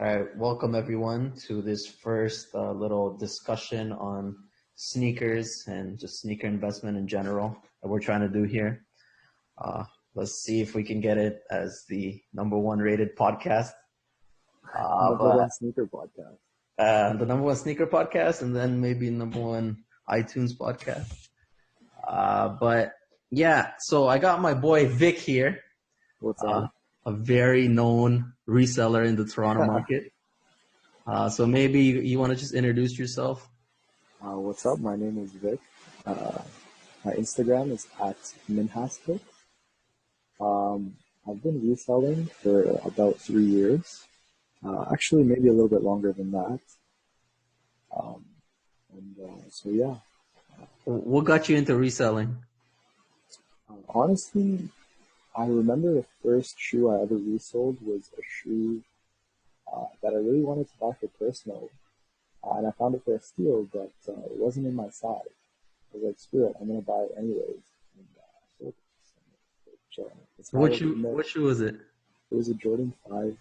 All right, welcome everyone to this first little discussion on sneakers and just sneaker investment in general that we're trying to do here. Let's see if we can get it as the number one rated podcast. Number one sneaker podcast. The number one sneaker podcast, and then maybe number one iTunes podcast. But yeah, so I got my boy Vic here. What's up? A very known reseller in the Toronto market. So maybe you want to just introduce yourself. What's up? My name is Vic. My Instagram is @minhasvic. I've been reselling for about 3 years. Actually, maybe a little bit longer than that. So yeah. What got you into reselling? Honestly, I remember the first shoe I ever resold was a shoe that I really wanted to buy for personal. And I found it for a steal, but it wasn't in my size. I was like, screw it, I'm going to buy it anyways. And sold it. What shoe was it? It was a Jordan 5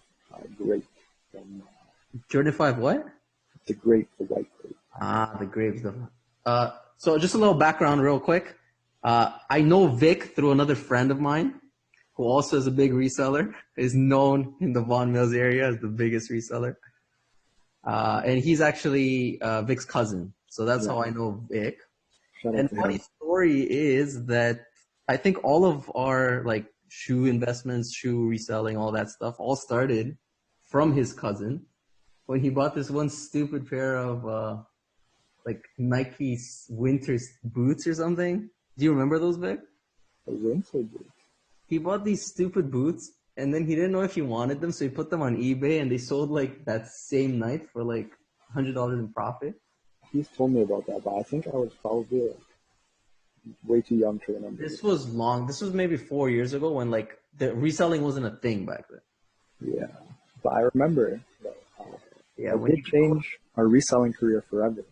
grape. From, Jordan 5 what? The grape, the white grape. The grapes. So just a little background real quick. I know Vic through another friend of mine who also is a big reseller, is known in the Vaughan Mills area as the biggest reseller. And he's actually Vic's cousin. So that's how I know Vic. And funny story is that I think all of our like shoe investments, shoe reselling, all that stuff all started from his cousin when he bought this one stupid pair of like Nike winter boots or something. Do you remember those, Vic? The winter boots? He bought these stupid boots and then he didn't know if he wanted them, so he put them on eBay and they sold like that same night for like $100 in profit. He's told me about that, but I think I was probably like way too young to remember. This was maybe 4 years ago when like the reselling wasn't a thing back then. Yeah, but I remember that it did change our reselling career forever.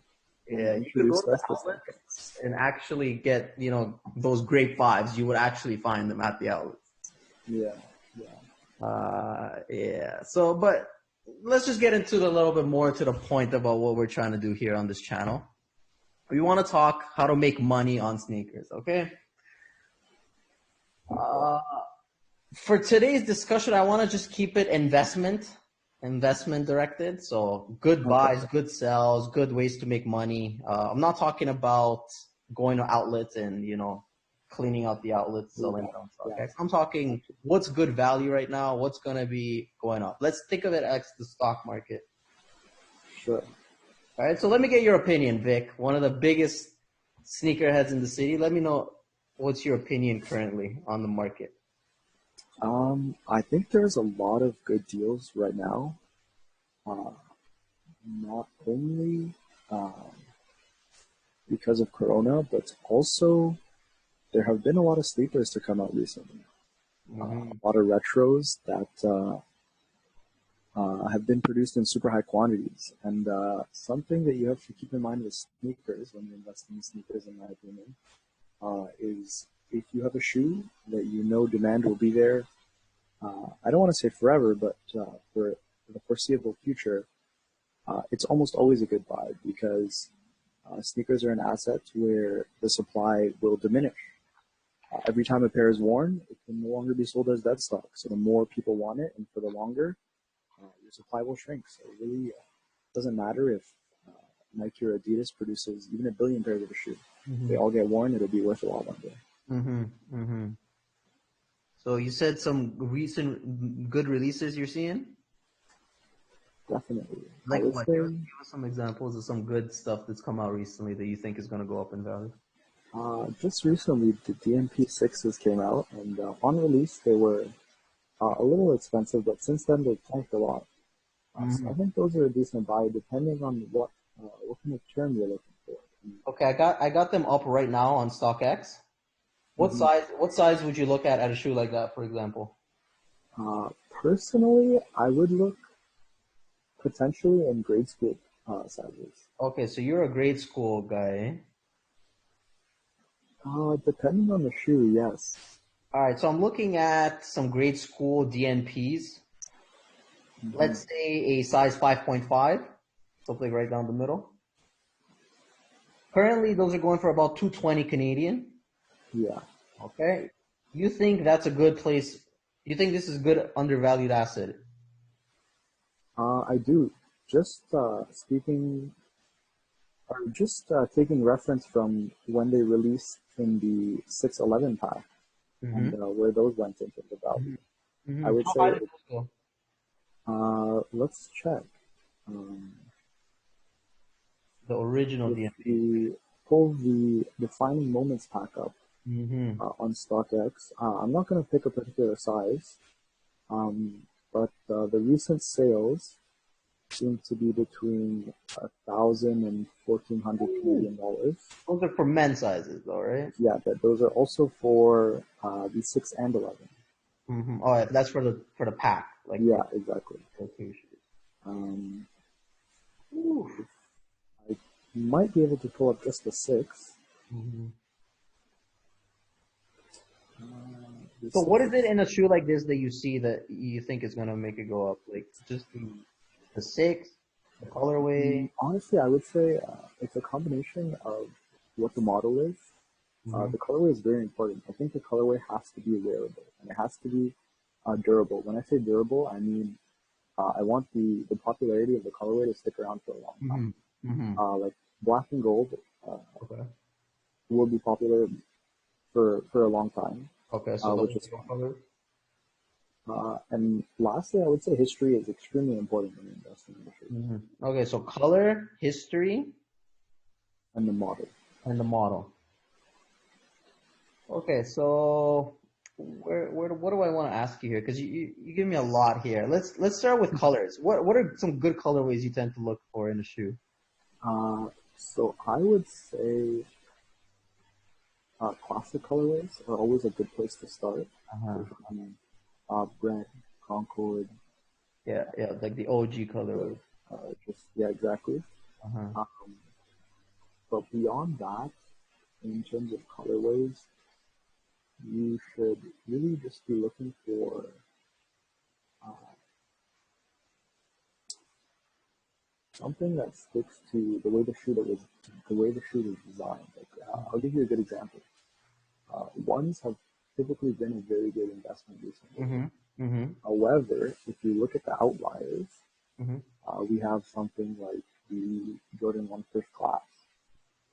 Yeah, you could go to the outlets and actually get, those grape vibes. You would actually find them at the outlets. Yeah. So, but let's just get into a little bit more to the point about what we're trying to do here on this channel. We want to talk how to make money on sneakers, okay? For today's discussion, I want to just keep it investment directed. So good buys, good sells, good ways to make money. I'm not talking about going to outlets and, cleaning out the outlets, selling them. Okay? I'm talking what's good value right now, what's going to be going up. Let's think of it as the stock market. Sure. All right. So let me get your opinion, Vic, one of the biggest sneakerheads in the city. Let me know what's your opinion currently on the market. I think there's a lot of good deals right now. Not only because of Corona, but also there have been a lot of sleepers to come out recently. A lot of retros that have been produced in super high quantities. And something that you have to keep in mind with sneakers when you're investing in sneakers, in my opinion, is if you have a shoe that demand will be there, I don't want to say forever, but for the foreseeable future, it's almost always a good buy because sneakers are an asset where the supply will diminish. Every time a pair is worn, it can no longer be sold as dead stock. So the more people want it and for the longer, your supply will shrink. So it really doesn't matter if Nike or Adidas produces even 1 billion pairs of a shoe. If they all get worn, it'll be worth a lot longer. So you said some recent good releases you're seeing? Definitely. Like what? Give us some examples of some good stuff that's come out recently that you think is going to go up in value. Just recently, the DMP 6s came out, and on release, they were a little expensive, but since then, they've tanked a lot. So I think those are a decent buy, depending on what kind of term you're looking for. Okay, I got them up right now on StockX. What size would you look at a shoe like that, for example? Personally, I would look potentially in grade school sizes. Okay, so you're a grade school guy. Depending on the shoe, yes. All right, so I'm looking at some grade school DNPs. Let's say a size 5.5, something right down the middle. Currently, those are going for about 220 Canadian. Yeah. Okay. You think that's a good place? You think this is good undervalued asset? I do. Just speaking, or just taking reference from when they released in the 611 pack and where those went into the value. I would How say, high did those let's check. go? The original If DMP. we pull the defining moments pack up on StockX, I'm not going to pick a particular size, but the recent sales seem to be between 1,000 and 1,400 Canadian dollars. Those are for men's sizes, though, right? Yeah, but those are also for the 6 and 11. Oh, yeah, that's for the pack, like Yeah, exactly. location. I might be able to pull up just the 6. So, what is it in a shoe like this that you see that you think is gonna make it go up? Like just the 6, the colorway. Honestly, I would say it's a combination of what the model is. The colorway is very important. I think the colorway has to be wearable and it has to be durable. When I say durable, I mean I want the popularity of the colorway to stick around for a long time. Like black and gold Okay. will be popular for a long time. Okay. So which is fun. And lastly, I would say history is extremely important when investing in the shoes. Okay. So color, history, And the model. and the model. Okay. So what do I want to ask you here? Because you give me a lot here. Let's start with colors. What are some good colorways you tend to look for in a shoe? So I would say classic colorways are always a good place to start. Brent, Concord. Yeah, like the OG colorway. Yeah, exactly. But beyond that, in terms of colorways, you should really just be looking for something that sticks to the way the shoe is designed. Like, I'll give you a good example. Ones have typically been a very good investment recently. However, if you look at the outliers, we have something like the Jordan 1 First Class,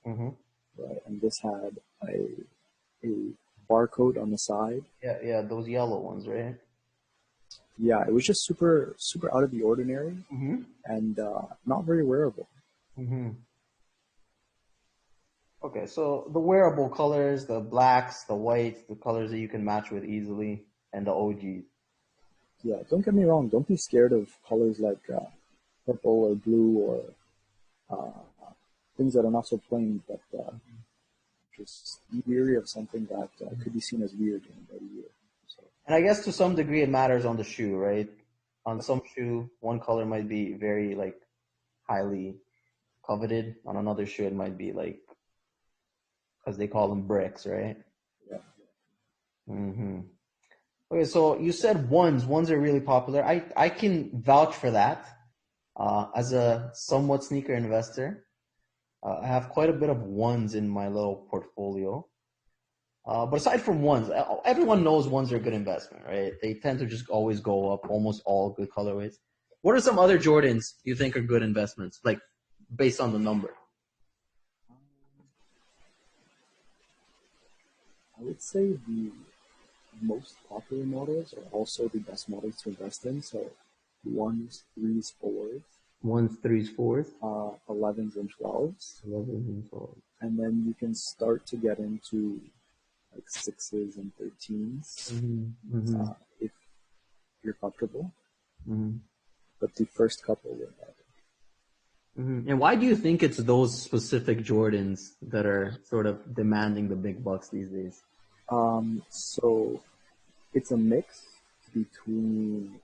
right? And this had a barcode on the side. Yeah, those yellow ones, right? Yeah, it was just super out of the ordinary and not very wearable. Okay, so the wearable colors, the blacks, the whites, the colors that you can match with easily, and the OGs. Yeah, don't get me wrong. Don't be scared of colors like purple or blue or things that are not so plain, but just be weary of something that could be seen as weird in about a year. So. And I guess to some degree it matters on the shoe, right? On some shoe, one color might be very like highly coveted. On another shoe, it might be like, because they call them bricks, right? Yeah. Okay, so you said ones. Ones are really popular. I can vouch for that. As a somewhat sneaker investor, I have quite a bit of ones in my little portfolio. But aside from ones, everyone knows ones are a good investment, right? They tend to just always go up, almost all good colorways. What are some other Jordans you think are good investments, like based on the number? I would say the most popular models are also the best models to invest in. So ones, threes, fours. Ones, threes, fours. 11s and 12s. 11s and 12s. And then you can start to get into like 6s and 13s if you're comfortable. But the first couple were better. And why do you think it's those specific Jordans that are sort of demanding the big bucks these days? So it's a mix between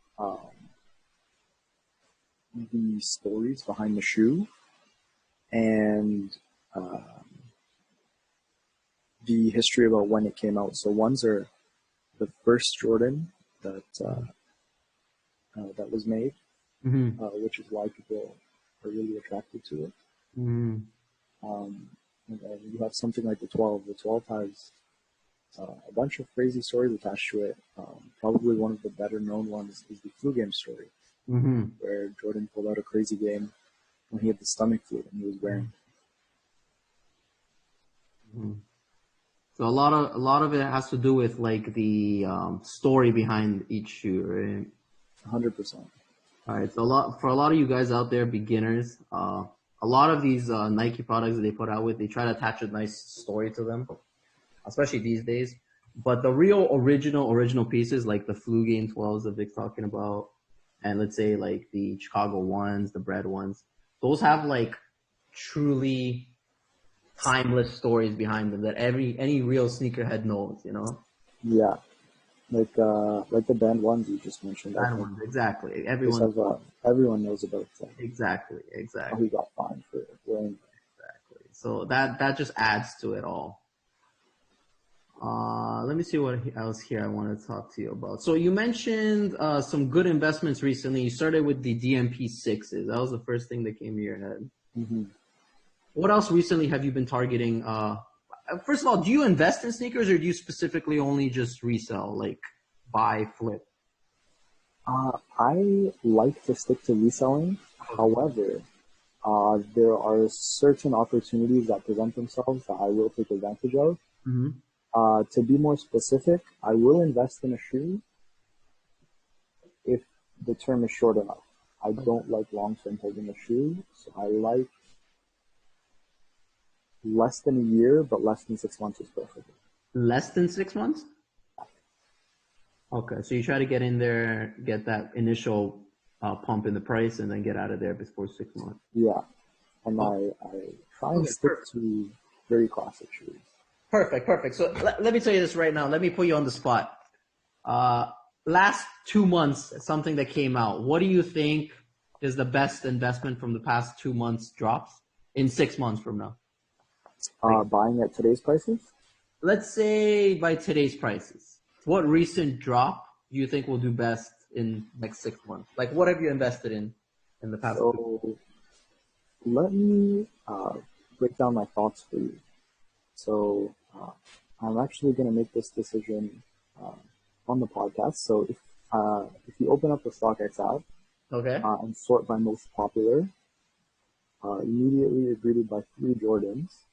the stories behind the shoe and the history about when it came out. So ones are the first Jordan that that was made. which is why people are really attracted to it. Mm-hmm. And then you have something like the 12. The 12 has a bunch of crazy stories attached to it. Probably one of the better known ones is the flu game story, Mm-hmm. where Jordan pulled out a crazy game when he had the stomach flu and he was wearing. Mm-hmm. So a lot of it has to do with like the story behind each shoe, right? 100%. All right. So for a lot of you guys out there, beginners, a lot of these Nike products that they put out with, they try to attach a nice story to them, especially these days. But the real original pieces, like the flu game 12s that Vic's talking about, and let's say like the Chicago ones, the bread ones, those have like truly timeless stories behind them that any real sneakerhead knows, you know? Yeah, like the band ones you just mentioned. I That think ones, exactly. this has everyone knows about Exactly. how he got fined for wearing. Exactly. So that just adds to it all. Let me see what else here I want to talk to you about. So you mentioned some good investments recently. You started with the DMP 6s. That was the first thing that came to your head. Mm-hmm. What else recently have you been targeting? First of all, do you invest in sneakers or do you specifically only just resell, like buy, flip? I like to stick to reselling. However, there are certain opportunities that present themselves that I will take advantage of. Mm-hmm. To be more specific, I will invest in a shoe if the term is short enough. I don't like long-term holding a shoe, so I like less than a year, but less than 6 months is perfect. Less than 6 months? Okay, so you try to get in there, get that initial pump in the price, and then get out of there before 6 months. Yeah, and I try and stick to very classic shoes. Perfect. So let me tell you this right now. Let me put you on the spot. Last 2 months, something that came out. What do you think is the best investment from the past 2 months drops in 6 months from now? Buying at today's prices? Let's say by today's prices. What recent drop do you think will do best in next 6 months? Like what have you invested in the past? So let me break down my thoughts for you. So I'm actually going to make this decision on the podcast. So if you open up the StockX app Okay. and sort by most popular, immediately you're greeted by 3 Jordans,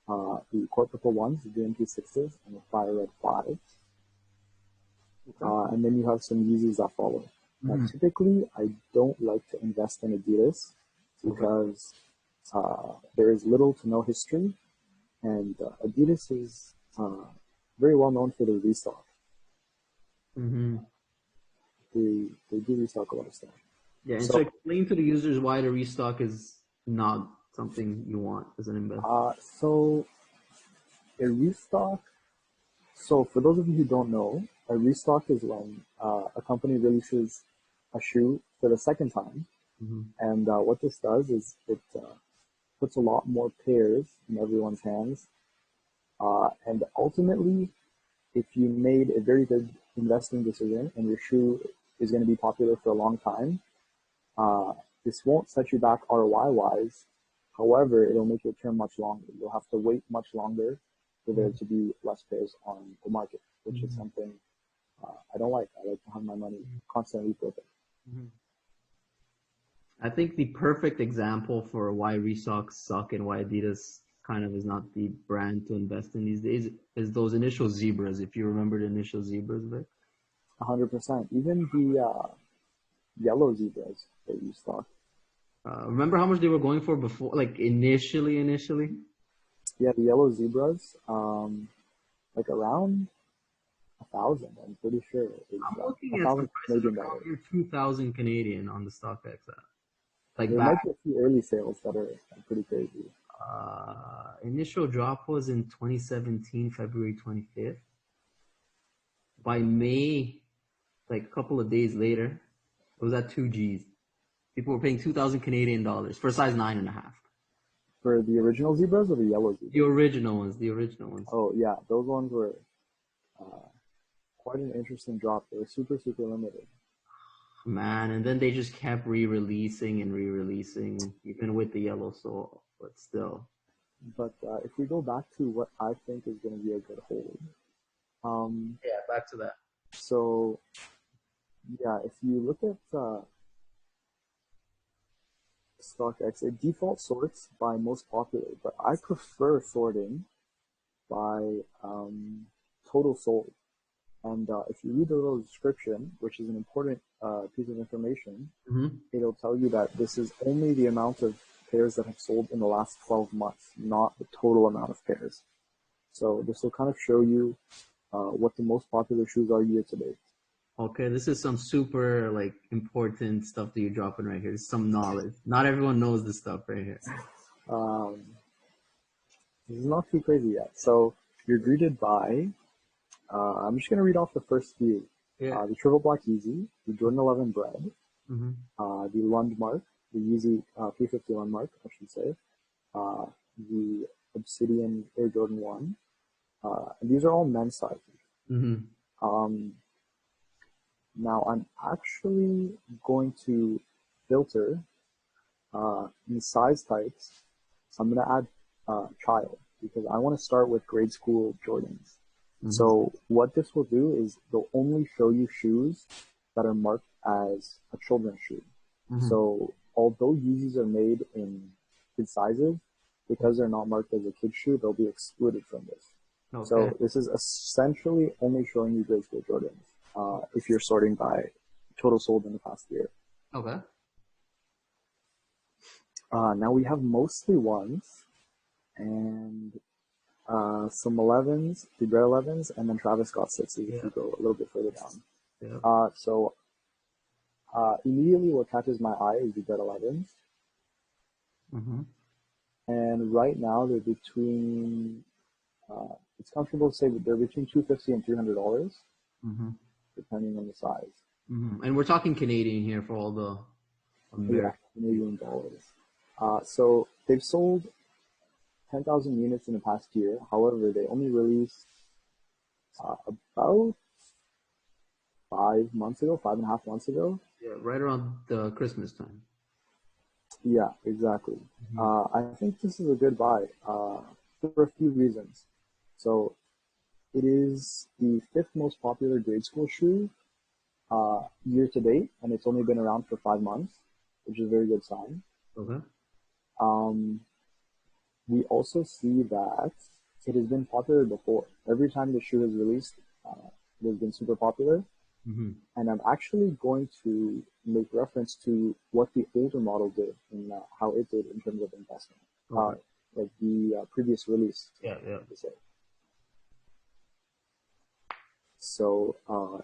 the Corporal ones, the DMP6s, and the Fire Red 5s. And then you have some Yeezys that follow. Now, typically, I don't like to invest in Adidas because there is little to no history, and Adidas is very well known for their restock. Mm-hmm. They do restock a lot of stuff. Yeah, and so explain to the users why the restock is not something you want as an investor. So a restock. So for those of you who don't know, a restock is when a company releases a shoe for the second time, and what this does is it puts a lot more pairs in everyone's hands, and ultimately, if you made a very good investing decision and your shoe is going to be popular for a long time, this won't set you back ROI wise. However, it'll make your term much longer. You'll have to wait much longer for there to be less pairs on the market, which is something I don't like. I like to have my money constantly flipping. I think the perfect example for why restocks suck and why Adidas kind of is not the brand to invest in these days is those initial zebras. If you remember the initial zebras, Vic. 100%. Even the yellow zebras that you stock. Remember how much they were going for before, like initially? Yeah, the yellow zebras, like around 1,000. I'm pretty sure. I'm looking at some prices around 2,000 Canadian on the StockX app. Like there might be a few early sales that are pretty crazy. Initial drop was in 2017, February 25th. By May, like a couple of days later, it was at 2 Gs. People were paying 2,000 Canadian dollars for a size 9.5. For the original zebras or the yellow zebras? The original ones. Oh yeah, those ones were quite an interesting drop. They were super limited. Man, and then they just kept re-releasing and re-releasing, even with the yellow sole, but still. But if we go back to what I think is going to be a good hold, Yeah, back to that. so yeah, if you look at StockX, it default sorts by most popular, but I prefer sorting by total sold. And if you read the little description, which is an important piece of information, Mm-hmm. it'll tell you that this is only the amount of pairs that have sold in the last 12 months, not the total amount of pairs. So this will kind of show you what the most popular shoes are year to date. Okay, this is some super like important stuff that you're dropping right here. This is some knowledge. Not everyone knows this stuff right here. Um, this is not too crazy yet. So you're greeted by, I'm just going to read off the first few. Yeah. The Triple Black Yeezy, the Jordan 11 Bread, Mm-hmm. the Lundmark, the Yeezy 350 Lundmark, I should say, the Obsidian Air Jordan 1. And these are all men's sizes. Mm-hmm. Um, Now I'm actually going to filter in size types. I'm going to add child because I want to start with grade school Jordans. Mm-hmm. So what this will do is they'll only show you shoes that are marked as a children's shoe. Mm-hmm. So although Yeezys are made in kid sizes, because they're not marked as a kid shoe, they'll be excluded from this. Okay. So this is essentially only showing you grade school Jordans if you're sorting by total sold in the past year. Okay. Now we have mostly ones and some 11s, the Red 11s, and then Travis Scott 6s if you go a little bit further down. Yeah. So immediately what catches my eye is the Red 11s. Mm-hmm. And right now they're between, it's comfortable to say that they're between $250 and $300, Mm-hmm. depending on the size. Mm-hmm. And we're talking Canadian here for all the Yeah, American. Canadian dollars. So they've sold 10,000 units in the past year. However, they only released about 5 months ago, 5.5 months ago. Yeah, right around the Christmas time. Yeah, exactly. Mm-hmm. I think this is a good buy for a few reasons. So it is the fifth most popular grade school shoe year to date, and it's only been around for 5 months, which is a very good sign. Okay. Um, we also see that it has been popular before. Every time the shoe has released, it has been super popular. Mm-hmm. And I'm actually going to make reference to what the older model did and how it did in terms of investment, Okay. like the previous release. Yeah, yeah. To say. So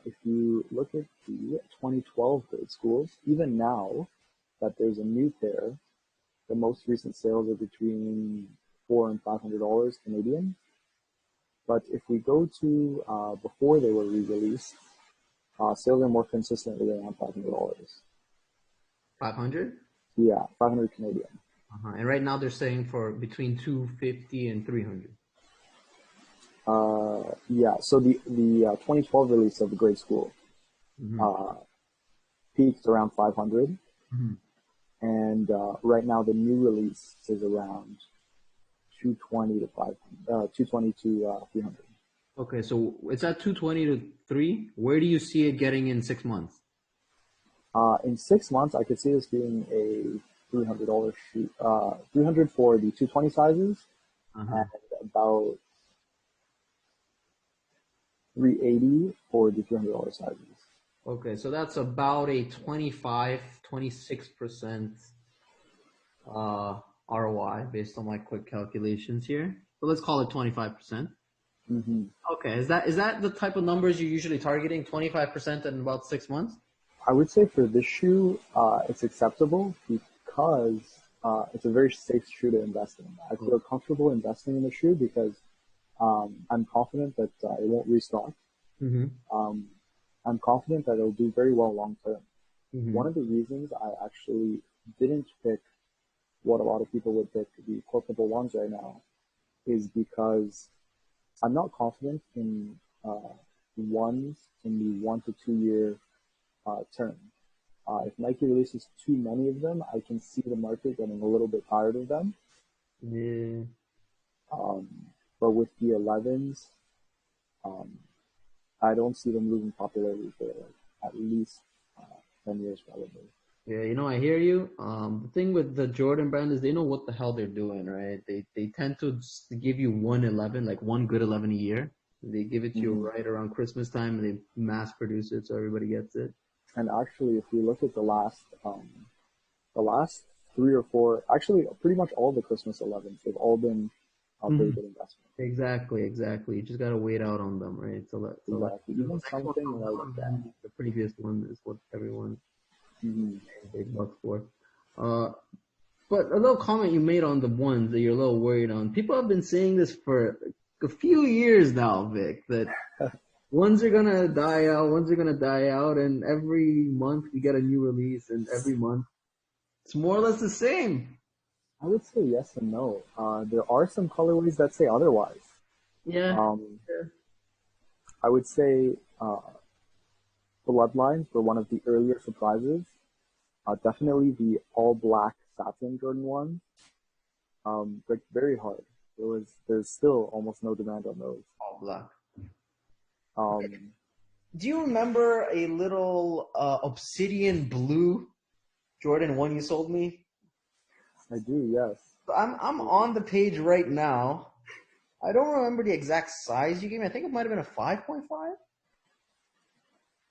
if you look at the 2012 grade schools, even now that there's a new pair, the most recent sales are between $400 and $500 Canadian. But if we go to before they were re-released, sales are more consistently around $500. 500? Yeah, 500 Canadian. Uh-huh. And right now they're saying for between 250 and 300. Yeah, so the 2012 release of the grade school Mm-hmm. peaked around 500, Mm-hmm. and right now the new release is around 220 to 500, 220 to 300. Okay, so it's at 220 to 3. Where do you see it getting in 6 months? In 6 months, I could see this being a $300 shoe, 300 for the 220 sizes, Uh-huh. and about 380 for the $300 sizes. Okay, so that's about a 26% ROI based on my quick calculations here. So let's call it 25%. Mm-hmm. Okay, is that the type of numbers you're usually targeting? 25% in about 6 months? I would say for this shoe, it's acceptable because it's a very safe shoe to invest in. I feel comfortable investing in the shoe because I'm confident that it won't restock. Mm-hmm. I'm confident that it'll do very well long term. Mm-hmm. One of the reasons I actually didn't pick what a lot of people would pick, the corporable ones right now, is because I'm not confident in ones in the 1 to 2 year term. If Nike releases too many of them, I can see the market getting a little bit tired of them. Yeah. Um, but with the 11s, um, I don't see them losing popularity for like at least 10 years probably. Yeah, I hear you. The thing with the Jordan brand is they know what the hell they're doing, right? They tend to just give you one 11, like one good 11 a year. They give it to you Hmm. right around Christmas time, and they mass produce it so everybody gets it. And actually, if we look at the last 3 or 4, actually pretty much all the Christmas 11s, they've all been a very Mhm. good investment. Exactly, exactly. You just gotta wait out on them, right? So let Exactly. the Even next one something comes like out, and then the previous one is what everyone's mhm. paying big bucks for. Uh, But a little comment you made on the ones that you're a little worried on. People have been saying this for a few years now, Vic, that ones are gonna die out, ones are gonna die out, and every month we get a new release, and every month it's more or less the same. I would say yes and no. There are some colorways that say otherwise. Yeah. Um, I would say Bloodlines were one of the earlier surprises. Definitely the all black satin Jordan one. Like very hard. There's still almost no demand on those. All black. Um, Do you remember a little obsidian blue Jordan 1 you sold me? I do, yes. So I'm on the page right now. I don't remember the exact size you gave me. I think it might have been a 5.5.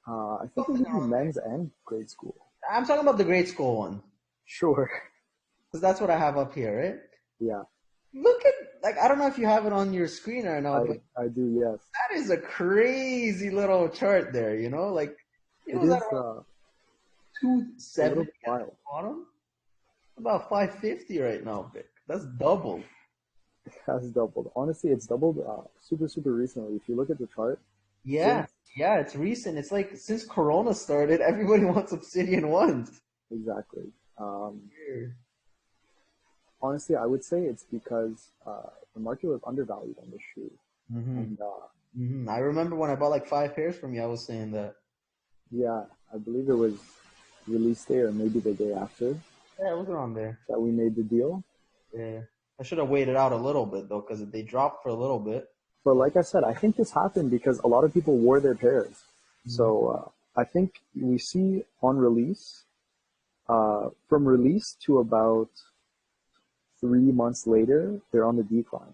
I think they give you men's and grade school. I'm talking about the grade school one. Sure. Because that's what I have up here, right? Yeah, Look at, like, I don't know if you have it on your screen right now, but I do, yes. that is a crazy little chart there, Like, It is that is around a 270 little at bit the wild. bottom? About 550 right now, Vic. That's double. It has doubled. Honestly, it's doubled super, super recently. If you look at the chart, Yeah, since yeah, it's recent. It's like since Corona started, everybody wants Obsidian ones. exactly. Um, Weird. Honestly, I would say it's because the market was undervalued on this shoe. hmm And I remember when I bought like 5 pairs from you, I was saying that. yeah, I believe it was release day or maybe the day after Yeah, it was around there. that we made the deal. Yeah. I should have waited out a little bit though, because they dropped for a little bit. But like I said, I think this happened because a lot of people wore their pairs. So I think we see on release, from release to about 3 months later, they're on the decline.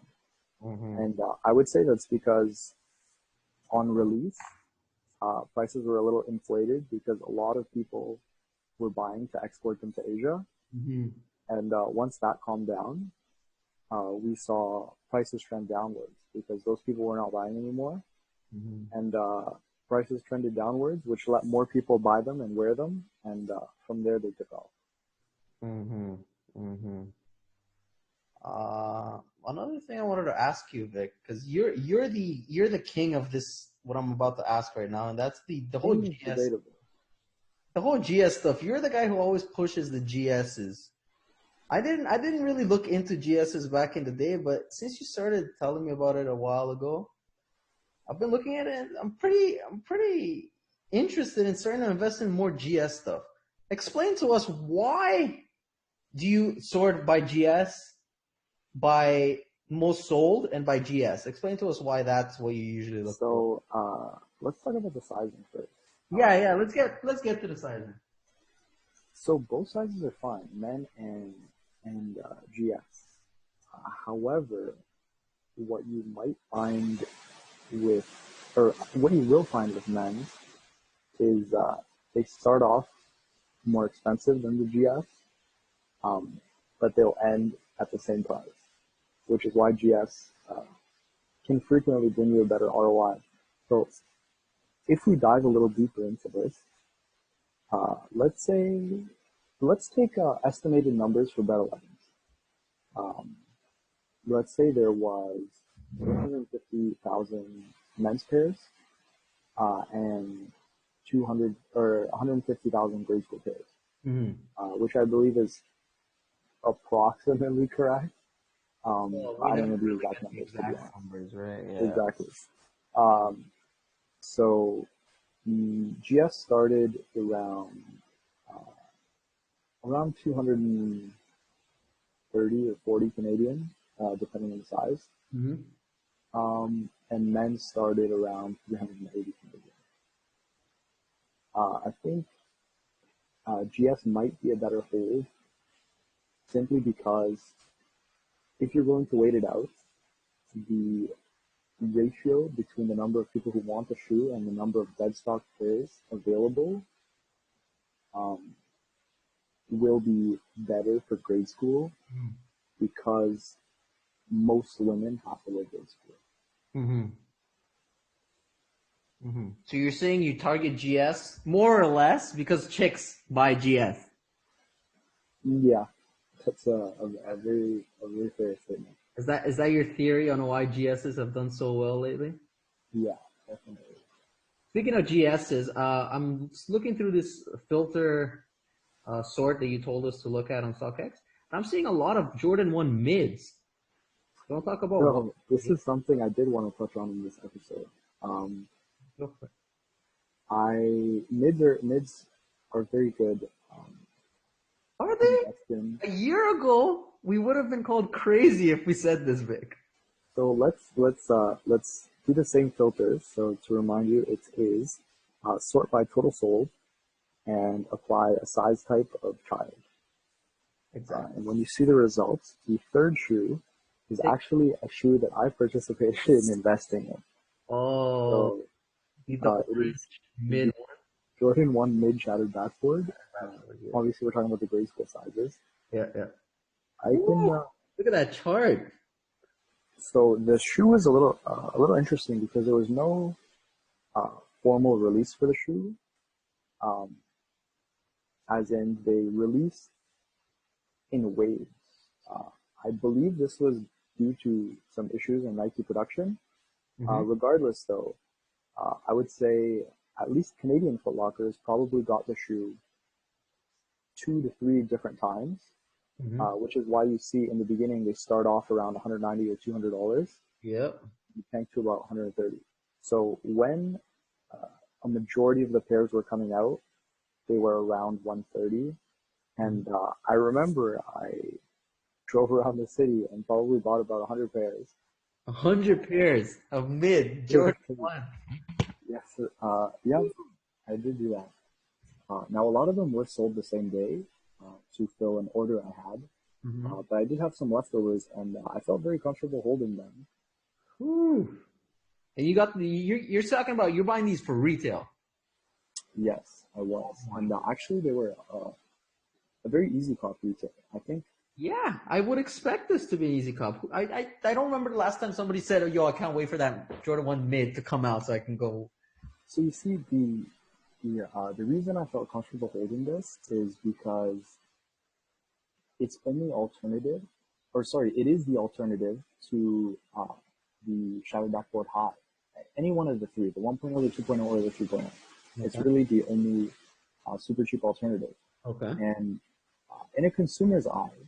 Mm-hmm. And I would say that's because on release, prices were a little inflated because a lot of people were buying to export them to Asia. Mm-hmm. And once that calmed down, we saw prices trend downwards because those people were not buying anymore. Mm-hmm. And prices trended downwards, which let more people buy them and wear them. And from there, they took off. Mm-hmm. Mm-hmm. Another thing I wanted to ask you, Vic, because you're the king of this. What I'm about to ask right now, and that's the whole King is GS, debatable. the whole GS stuff. You're the guy who always pushes the GSs. I didn't really look into GSs back in the day, but since you started telling me about it a while ago, I've been looking at it. I'm pretty interested in starting to invest in more GS stuff. Explain to us, why do you sort by GS, by most sold, and by GS? Explain to us why that's what you usually look for. So let's talk about the sizing first. Yeah. Let's get to the sizing. So both sizes are fine, men and GS. However, what you might find with, or what you will find with men's is they start off more expensive than the GS, but they'll end at the same price, which is why GS can frequently bring you a better ROI. So if we dive a little deeper into this, let's take estimated numbers for Bet 11s. Um, let's say there was 150,000 men's pairs and 200 or 150,000 grade school pairs, Mm-hmm. which I believe is approximately correct. Well, we I don't never know the really exact get the numbers to be exact honest. numbers, right? Yeah. Exactly. Um, so GS started around around 230 or 40 Canadian, depending on the size. Mm-hmm. And men started around 380 Canadian. I think GS might be a better hold simply because if you're going to wait it out, the ratio between the number of people who want the shoe and the number of dead stock pairs available um, will be better for grade school because most women have to wear grade school. Mm-hmm. Mm-hmm. So you're saying you target GS more or less because chicks buy GS? Yeah, that's a very fair statement. Is that your theory on why GSs have done so well lately? Yeah, definitely. Speaking of GSs, I'm just looking through this filter sort that you told us to look at on StockX. I'm seeing a lot of Jordan 1 mids. Don't talk about So this is something I did want to touch on in this episode. Um, Go for it. mids are very good. Are To they? invest in. A year ago, we would have been called crazy if we said this, Vic. So let's do the same filters. So to remind you, it is sort by total sold and apply a size type of child. Exactly. And when you see the results, the third shoe is actually a shoe that I participated in investing in. Oh, So the it orange is mid the Jordan 1 mid shattered backboard. one. Obviously, we're talking about the grade school sizes. Yeah, yeah. I can. Ooh, look at that chart. So the shoe is a little interesting because there was no formal release for the shoe. Um, as in, they released in waves. Uh, I believe this was due to some issues in Nike production. Mm-hmm. Regardless, though, I would say at least Canadian Foot Lockers probably got the shoe 2 to 3 different times, Mm-hmm. which is why you see in the beginning they start off around 190 or $200, Yep. you tank to about 130. So when a majority of the pairs were coming out, they were around 130. And I remember I drove around the city and probably bought about 100 pairs. 100 pairs of mid Jordan 1. Yes, yeah, I did do that. Now, a lot of them were sold the same day to fill an order I had, Mm-hmm. but I did have some leftovers, and I felt very comfortable holding them. Whew. And you got you're talking about you're buying these for retail. Yes, I was. And actually, they were a very easy cop retail. I think. Yeah, I would expect this to be an easy cup. I don't remember the last time somebody said, "Oh, yo, I can't wait for that Jordan 1 mid to come out so I can go." So you see, the reason I felt comfortable holding this is because it's only alternative, or sorry, it is the alternative to the shadow backboard high. Any one of the three, the 1.0, the 2.0, or the 3.0. It's Okay. really the only super cheap alternative. Okay. And in a consumer's eye,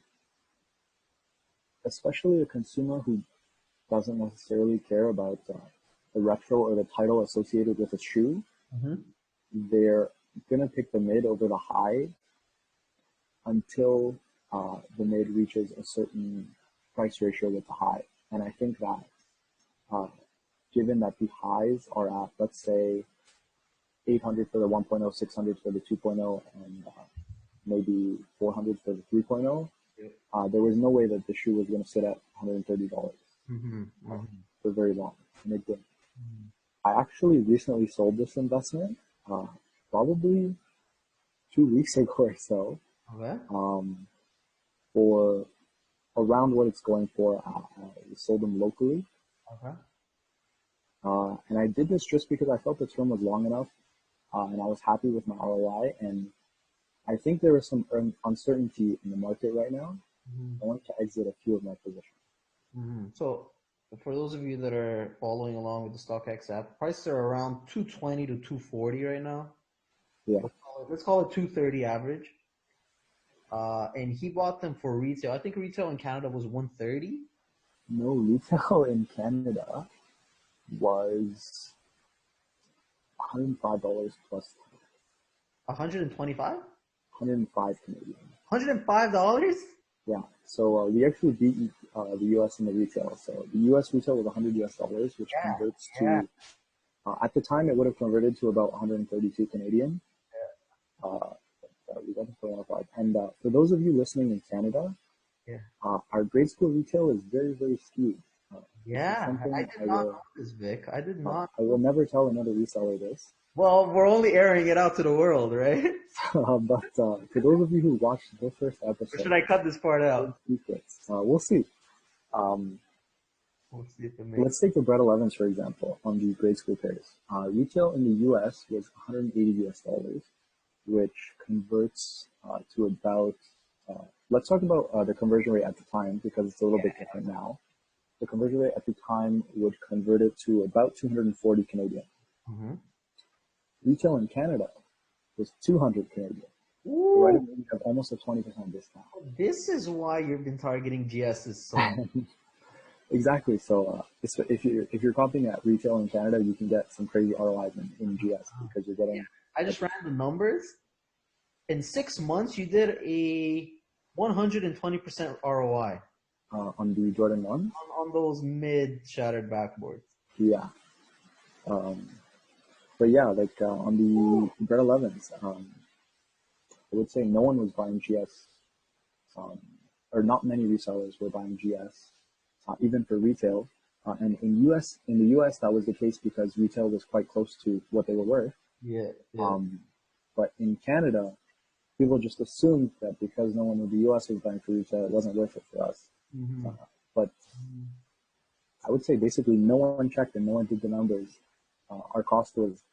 especially a consumer who doesn't necessarily care about the retro or the title associated with a shoe, Mm-hmm. they're going to pick the mid over the high until the mid reaches a certain price ratio with the high. And I think that uh, given that the highs are at, let's say, 800 for the 1.0, 600 for the 2.0, and maybe 400 for the 3.0, there was no way that the shoe was going to sit at $130 Mm-hmm. Mm-hmm. for very long, and it did. I actually recently sold this investment, probably 2 weeks ago or so, Okay. for around what it's going for. I sold them locally, Okay. and I did this just because I felt the term was long enough, and I was happy with my ROI. And I think there is some uncertainty in the market right now. Mm-hmm. I want to exit a few of my positions. Mm-hmm. So for those of you that are following along with the StockX app, prices are around 220 to 240 right now. Yeah, Let's call it 230 average. And he bought them for retail. I think retail in Canada was 130. no, retail in Canada was $105 plus 125? 105 Canadian. $105? Yeah. So we actually beat the U.S. in the retail. So the U.S. retail was 100 US dollars, which Yeah, converts yeah. to at the time it would have converted to about 132 Canadian. Uh, we got the 105. And for those of you listening in Canada, Yeah. our grade school retail is very, very skewed. This is Yeah, I something did not know this, Vic. I did not. I will never tell another reseller this. Well, we're only airing it out to the world, right? But for those of you who watched the first Or should episode, I cut this part out? secrets, we'll see. Um, We'll see if it makes. let's take the bread 11s, for example, on the grade school pairs. Retail in the US was 180 US dollars, which converts to about, let's talk about the conversion rate at the time because it's a little bit different now. The conversion rate at the time would convert it to about 240 Canadian. Mm-hmm. Retail in Canada was 200 Canadian. Ooh, Right away, you have almost a 20% discount. this is why you've been targeting GSs so much. Exactly. So if you're copying at retail in Canada, you can get some crazy ROIs in GS because you're Yeah, getting. I just ran the numbers. In 6 months, you did a 120% ROI On the Jordan 1. on those mid shattered backboards. Yeah. Um, but yeah, like on the Bread 11s, I would say no one was buying GS, um, or not many resellers were buying GS, even for retail. And in the US, that was the case because retail was quite close to what they were worth. Yeah, yeah. But in Canada, people just assumed that because no one in the US was buying for retail, it wasn't worth it for us. Mm-hmm. But I would say basically no one checked and no one did the numbers. Our cost was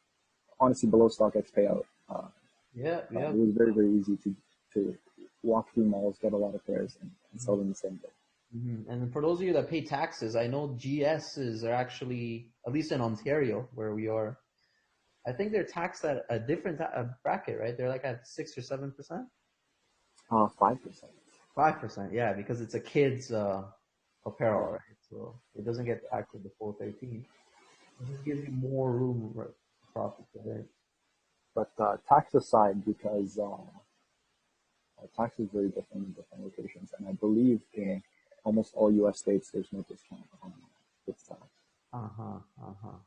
honestly below StockX payout. Yeah, yeah. It was very, very easy to walk through malls, get a lot of pairs, and sell them the same day. Mm-hmm. And for those of you that pay taxes, I know GSs are actually, at least in Ontario, where we are, I think they're taxed at a different bracket, right? They're like at 6 or 7%. 5%. 5%, yeah, because it's a kid's apparel, right? So it doesn't get taxed at the full 13. It just gives you more room for profit today. But tax aside, because tax is very different in different locations, and I believe in almost all U.S. states there's no discount on this tax.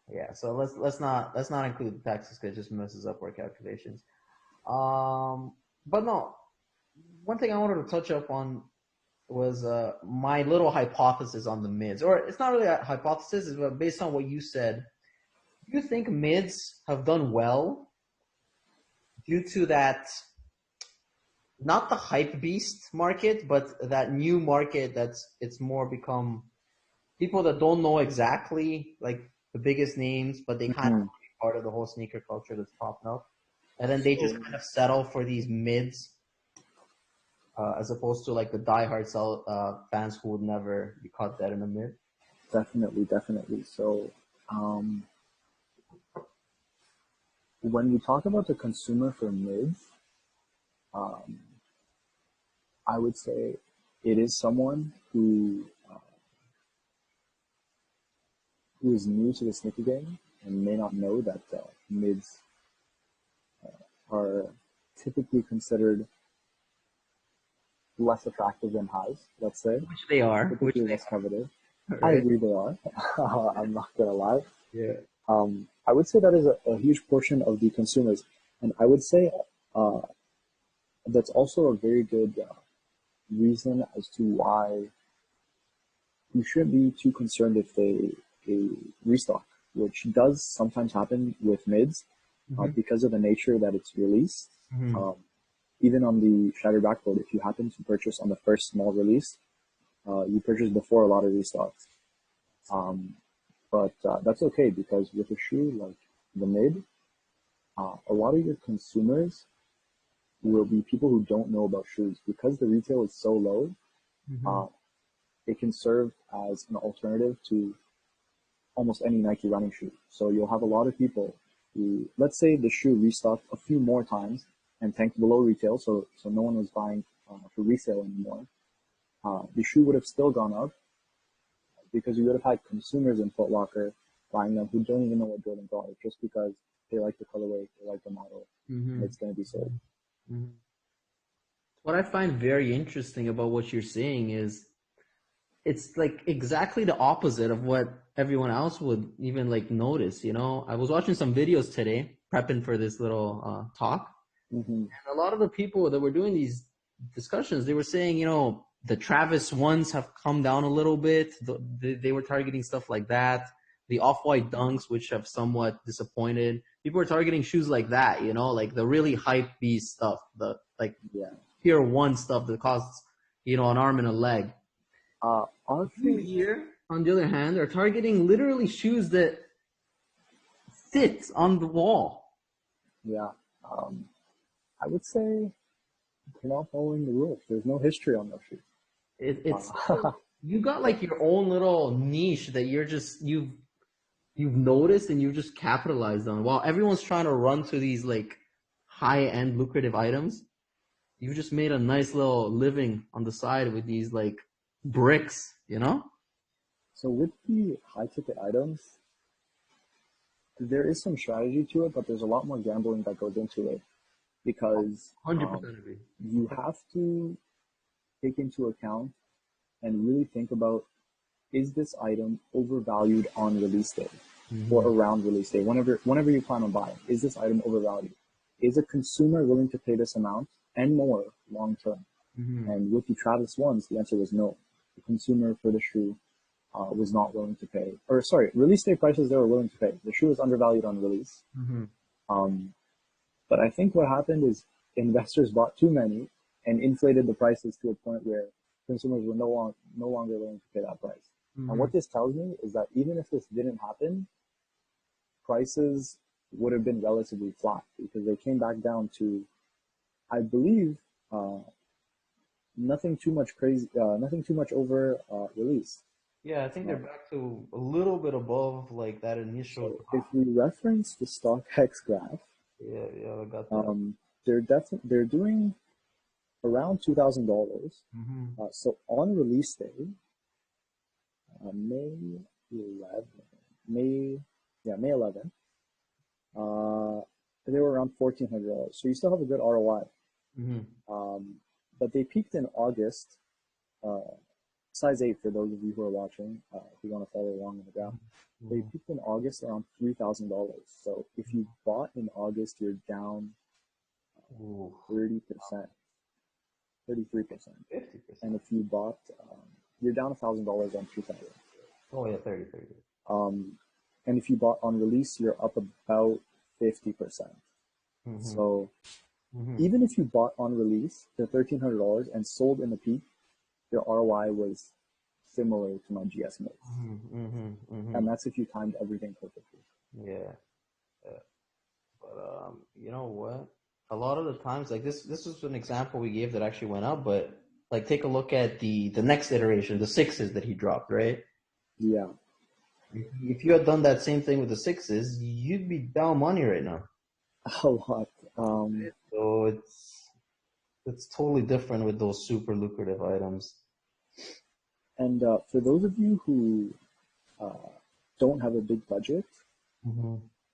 Yeah. So let's not include the taxes because it just messes up our calculations. But no, one thing I wanted to touch up on was my little hypothesis on the mids, or it's not really a hypothesis, but based on what you said, do you think mids have done well due to that, not the hype beast market, but that new market it's more become people that don't know exactly like the biggest names, but they kind of want to be part of the whole sneaker culture that's popping up, and then they just kind of settle for these mids, as opposed to like the diehard fans who would never be caught dead in the mid. Definitely, definitely. So when we talk about the consumer for mids, um, I would say it is someone who is new to the sneaker game and may not know that mids are typically considered less attractive than highs, let's say. Which they are. Typically less coveted. Right? I agree they are. I'm not going to lie. Yeah. I would say that is a huge portion of the consumers. And I would say that's also a very good reason as to why you shouldn't be too concerned if they restock, which does sometimes happen with mids because of the nature that it's released. Even on the Shatter backboard, if you happen to purchase on the first small release, you purchase before a lot of restocks. But that's okay because with a shoe like the mid, a lot of your consumers will be people who don't know about shoes because the retail is so low. It can serve as an alternative to almost any Nike running shoe. So you'll have a lot of people who, let's say the shoe restocked a few more times and tanked below retail, so no one was buying for resale anymore. The shoe would have still gone up because you would have had consumers in Foot Locker buying them who don't even know what Jordans are just because they like the colorway, they like the model, and it's going to be sold. what I find very interesting about what you're saying is it's like exactly the opposite of what everyone else would even like notice. You know, I was watching some videos today, prepping for this little talk, Mm-hmm. and a lot of the people that were doing these discussions, they were saying, you know, the Travis ones have come down a little bit. They were targeting stuff like that. The off-white dunks, which have somewhat disappointed. People are targeting shoes like that, you know, like the really hype beast stuff, the like Yeah. tier one stuff that costs, you know, an arm and a leg. You Honestly, here, on the other hand, are targeting literally shoes that sit on the wall. yeah. I would say they're not following the rules. There's no history on those shoes. It's you got like your own little niche that you've noticed and you've just capitalized on. While everyone's trying to run to these like high end lucrative items, you've just made a nice little living on the side with these like bricks, you know? So with the high ticket items, there is some strategy to it, but there's a lot more gambling that goes into it because 100% agree. you have to take into account and really think about, is this item overvalued on release day or around release day, whenever you plan on buying? Is this item overvalued? Is a consumer willing to pay this amount and more long term? And with the Travis ones, the answer was no. The consumer for the shoe was not willing to pay, or sorry, release day prices they were willing to pay. The shoe was undervalued on release. But I think what happened is investors bought too many and inflated the prices to a point where consumers were no longer willing to pay that price. And what this tells me is that even if this didn't happen, prices would have been relatively flat because they came back down to, I believe, nothing too much crazy, nothing too much over release. Yeah, I think they're back to a little bit above like that initial. So if we reference the StockX graph, Yeah, I got that. they're doing around $2,000. So on release day, May 11th, May 11th, they were around $1,400. So you still have a good ROI. But they peaked in August, size 8 for those of you who are watching, who want to follow along in the graph. They peaked in August around $3,000. So if you bought in August, you're down 30%, 33%. 50%. And if you bought, you're down $1,000 on 2,000. Oh yeah, 30. And if you bought on release, you're up about 50%. So even if you bought on release for $1,300 and sold in the peak, your ROI was similar to my GS mix. And that's if you timed everything perfectly. Yeah. But you know what? A lot of the times, like this was an example we gave that actually went up, but like take a look at the next iteration, the sixes that he dropped, right? Yeah. If you had done that same thing with the sixes, you'd be down money right now. A lot. So it's totally different with those super lucrative items. And for those of you who don't have a big budget,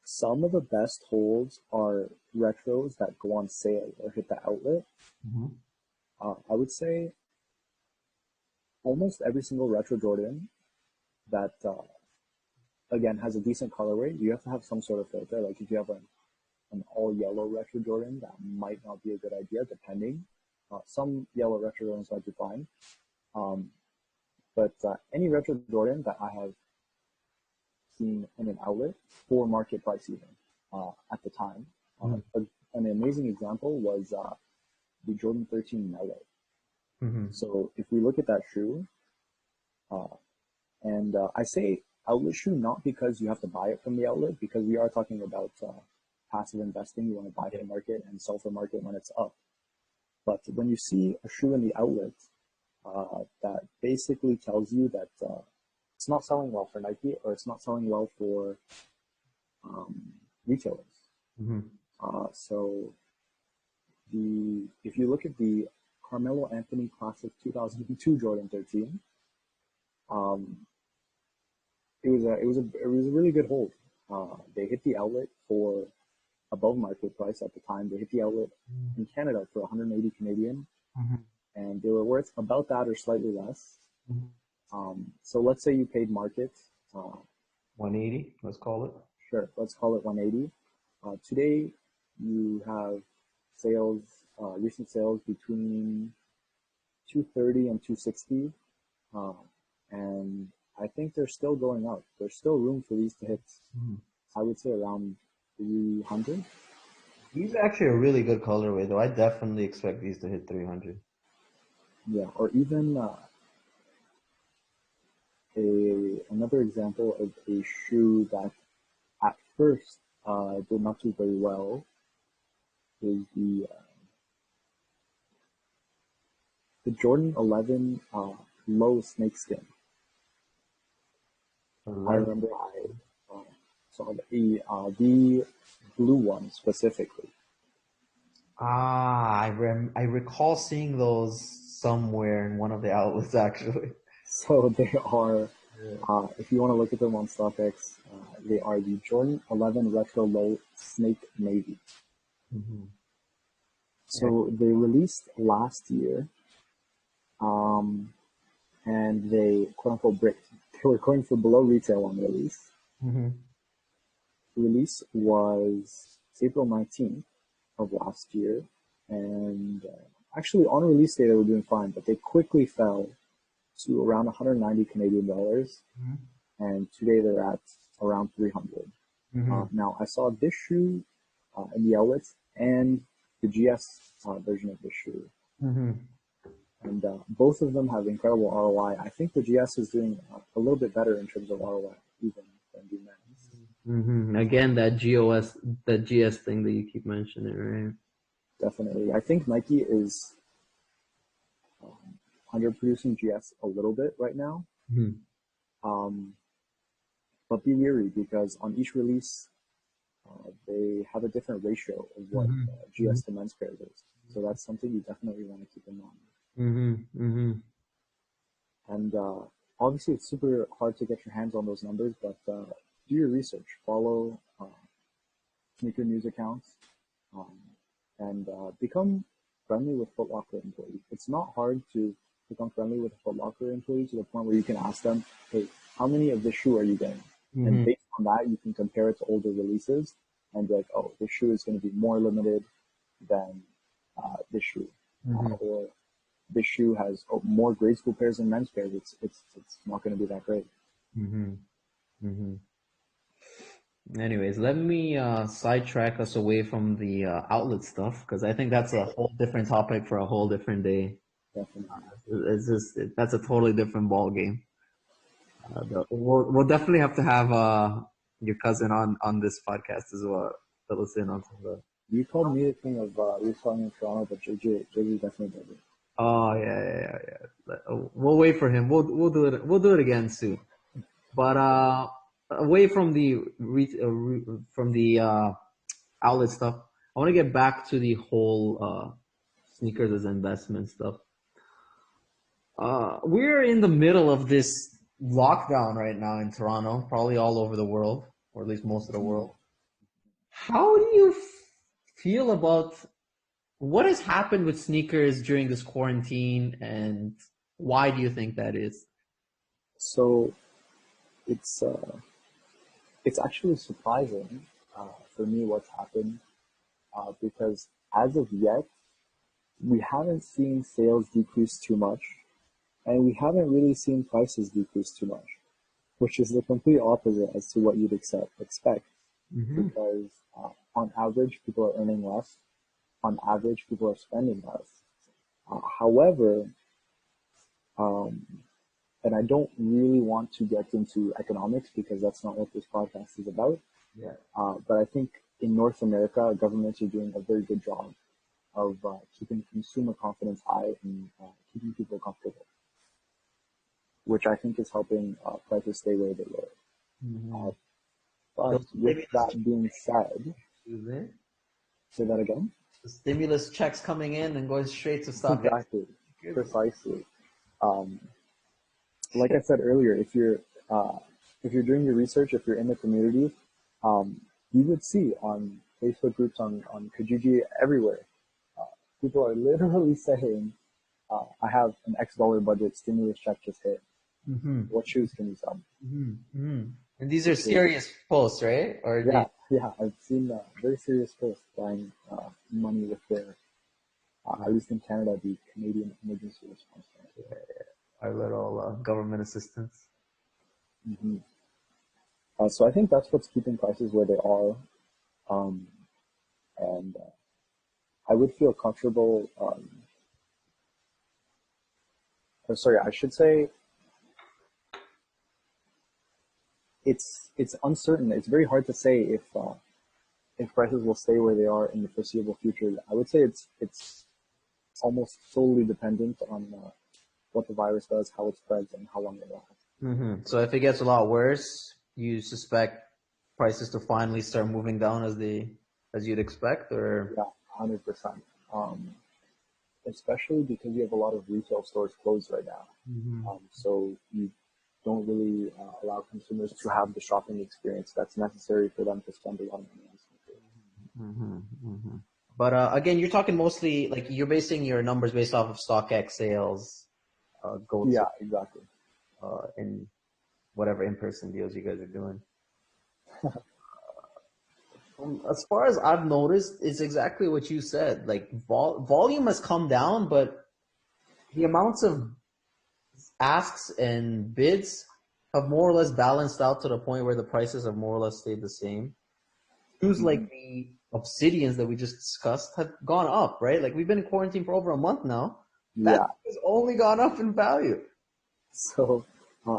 some of the best holds are retros that go on sale or hit the outlet. I would say almost every single retro Jordan that, again, has a decent colorway, you have to have some sort of filter. Like if you have an all yellow retro Jordan, that might not be a good idea, depending. Some yellow retro Jordans might be fine. But any retro Jordan that I have seen in an outlet for market price even at the time. An amazing example was the Jordan 13 Mellow. So if we look at that shoe, and I say outlet shoe not because you have to buy it from the outlet, because we are talking about passive investing. You want to buy for market and sell for market when it's up. But when you see a shoe in the outlet that basically tells you that it's not selling well for Nike or it's not selling well for retailers. So if you look at the Carmelo Anthony Classic 2002 Jordan 13, it was a really good hold. They hit the outlet for above market price at the time. They hit the outlet in Canada for 180 Canadian. Mm-hmm. and they were worth about that or slightly less. Mm-hmm. So let's say you paid market, uh, 180, let's call it. sure, let's call it 180. Today, you have sales, recent sales between 230 and 260, and I think they're still going up. There's still room for these to hit, Mm-hmm. I would say, around 300. These are actually a really good colorway, though. I definitely expect these to hit 300. Yeah, or even another example of a shoe that at first did not do very well is the Jordan 11 low snakeskin. I 11. remember I saw the blue one specifically. I recall seeing those somewhere in one of the outlets, actually. So they are, Yeah. if you want to look at them on StockX, they are the Jordan 11 Retro Low Snake Navy. Mm-hmm. So they released last year, and they quote unquote bricked. They were going for below retail on release. Mm-hmm. Release was April 19th of last year, and actually on release day they were doing fine, but they quickly fell to around 190 Canadian dollars, and today they're at around 300. Mm-hmm. Now I saw this shoe in the outlets and the GS version of this shoe, Mm-hmm. and both of them have incredible ROI. I think the GS is doing a little bit better in terms of ROI even than the men's. Mm-hmm. Again, that GS thing that you keep mentioning, right? Definitely, I think Nike is underproducing GS a little bit right now. Mm-hmm. Um, but be weary because on each release, they have a different ratio of what Mm-hmm. GS to men's pairs is. So that's something you definitely want to keep in mind. Mm-hmm. Mm-hmm. And obviously, it's super hard to get your hands on those numbers, but do your research. Follow sneaker news accounts um, and become friendly with Foot Locker employees. It's not hard to become friendly with a Foot Locker employee to the point where you can ask them, hey, how many of this shoe are you getting? And Mm-hmm. based on that, you can compare it to older releases and be like, oh, this shoe is going to be more limited than this shoe. Mm-hmm. Or this shoe has more grade school pairs than men's pairs. It's not going to be that great. Mm-hmm. Mm-hmm. Anyways, let me sidetrack us away from the outlet stuff because I think that's a whole different topic for a whole different day. Definitely. That's a totally different ball game. We'll definitely have to have your cousin on this podcast as well to listen on some of the. You called me the king of reselling in Toronto, but JJ definitely does it. Oh yeah. We'll wait for him. We'll do it. We'll do it again soon. But away from the outlet stuff, I want to get back to the whole sneakers as investment stuff. We're in the middle of this lockdown right now in Toronto, probably all over the world, or at least most of the world. How do you feel about what has happened with sneakers during this quarantine, and why do you think that is? So it's it's actually surprising for me what's happened because as of yet we haven't seen sales decrease too much, and we haven't really seen prices decrease too much, which is the complete opposite as to what you'd expect. Mm-hmm. Because on average, people are earning less. On average, people are spending less. However, um, and I don't really want to get into economics because that's not what this podcast is about. Yeah. But I think in North America, governments are doing a very good job of keeping consumer confidence high and keeping people comfortable, which I think is helping prices stay where they were. Mm-hmm. But Those with stimulus that being said, checks, say that again. the stimulus checks coming in and going straight to stock. Exactly, precisely. Um, like I said earlier, if you're doing your research, if you're in the community, you would see on Facebook groups, on Kijiji, everywhere, people are literally saying I have an X dollar budget, stimulus check just hit. Mm-hmm. What shoes can you sell me? Mm-hmm. Mm-hmm. And these are serious posts, right? Or Yeah, they, yeah, I've seen very serious posts buying money with their, at least in Canada, the Canadian Emergency Response Fund. our little government assistance. Mm-hmm. So I think that's what's keeping prices where they are, um, and I would feel comfortable. Or sorry, I should say it's uncertain. It's very hard to say if prices will stay where they are in the foreseeable future. I would say it's almost solely dependent on what the virus does, how it spreads, and how long it lasts. Mm-hmm. So if it gets a lot worse, you suspect prices to finally start moving down as you'd expect, or? Yeah, 100%. Especially because you have a lot of retail stores closed right now. Mm-hmm. So you don't really allow consumers to have the shopping experience that's necessary for them to spend a lot of money on something. Mm-hmm. Mm-hmm. But again, you're talking mostly like you're basing your numbers based off of StockX sales, go Yeah, to exactly. in whatever in-person deals you guys are doing. As far as I've noticed, it's exactly what you said. Like volume has come down, but the amounts of asks and bids have more or less balanced out to the point where the prices have more or less stayed the same. Shoes Mm-hmm. like the Obsidians that we just discussed have gone up, right? Like we've been in quarantine for over a month now. That Yeah. has only gone up in value. So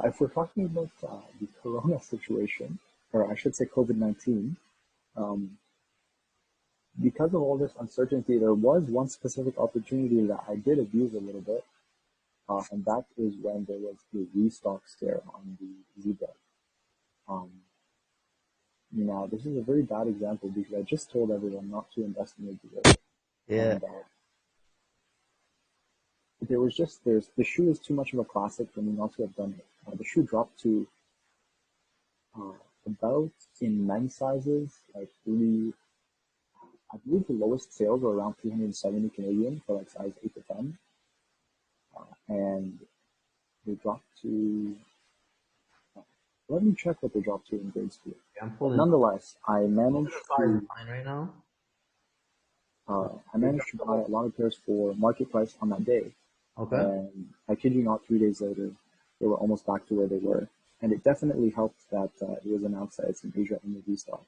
if we're talking about the Corona situation, or I should say COVID-19, um, because of all this uncertainty, there was one specific opportunity that I did abuse a little bit, and that is when there was a restock scare on the Zebra. Um, Now, this is a very bad example because I just told everyone not to invest in it. Yeah. And the shoe is too much of a classic for me not to have done it. The shoe dropped to uh, about in men's sizes, like really, I believe the lowest sales were around 370 Canadian for like size 8 to 10. And they dropped to, let me check what they dropped to in grade school. I'm But pulling nonetheless, the size of mine right now. I managed to buy a lot of pairs for market price on that day. Okay. And I kid you not, 3 days later, they were almost back to where they were. And it definitely helped that it was announced that it's in Asia in the restock.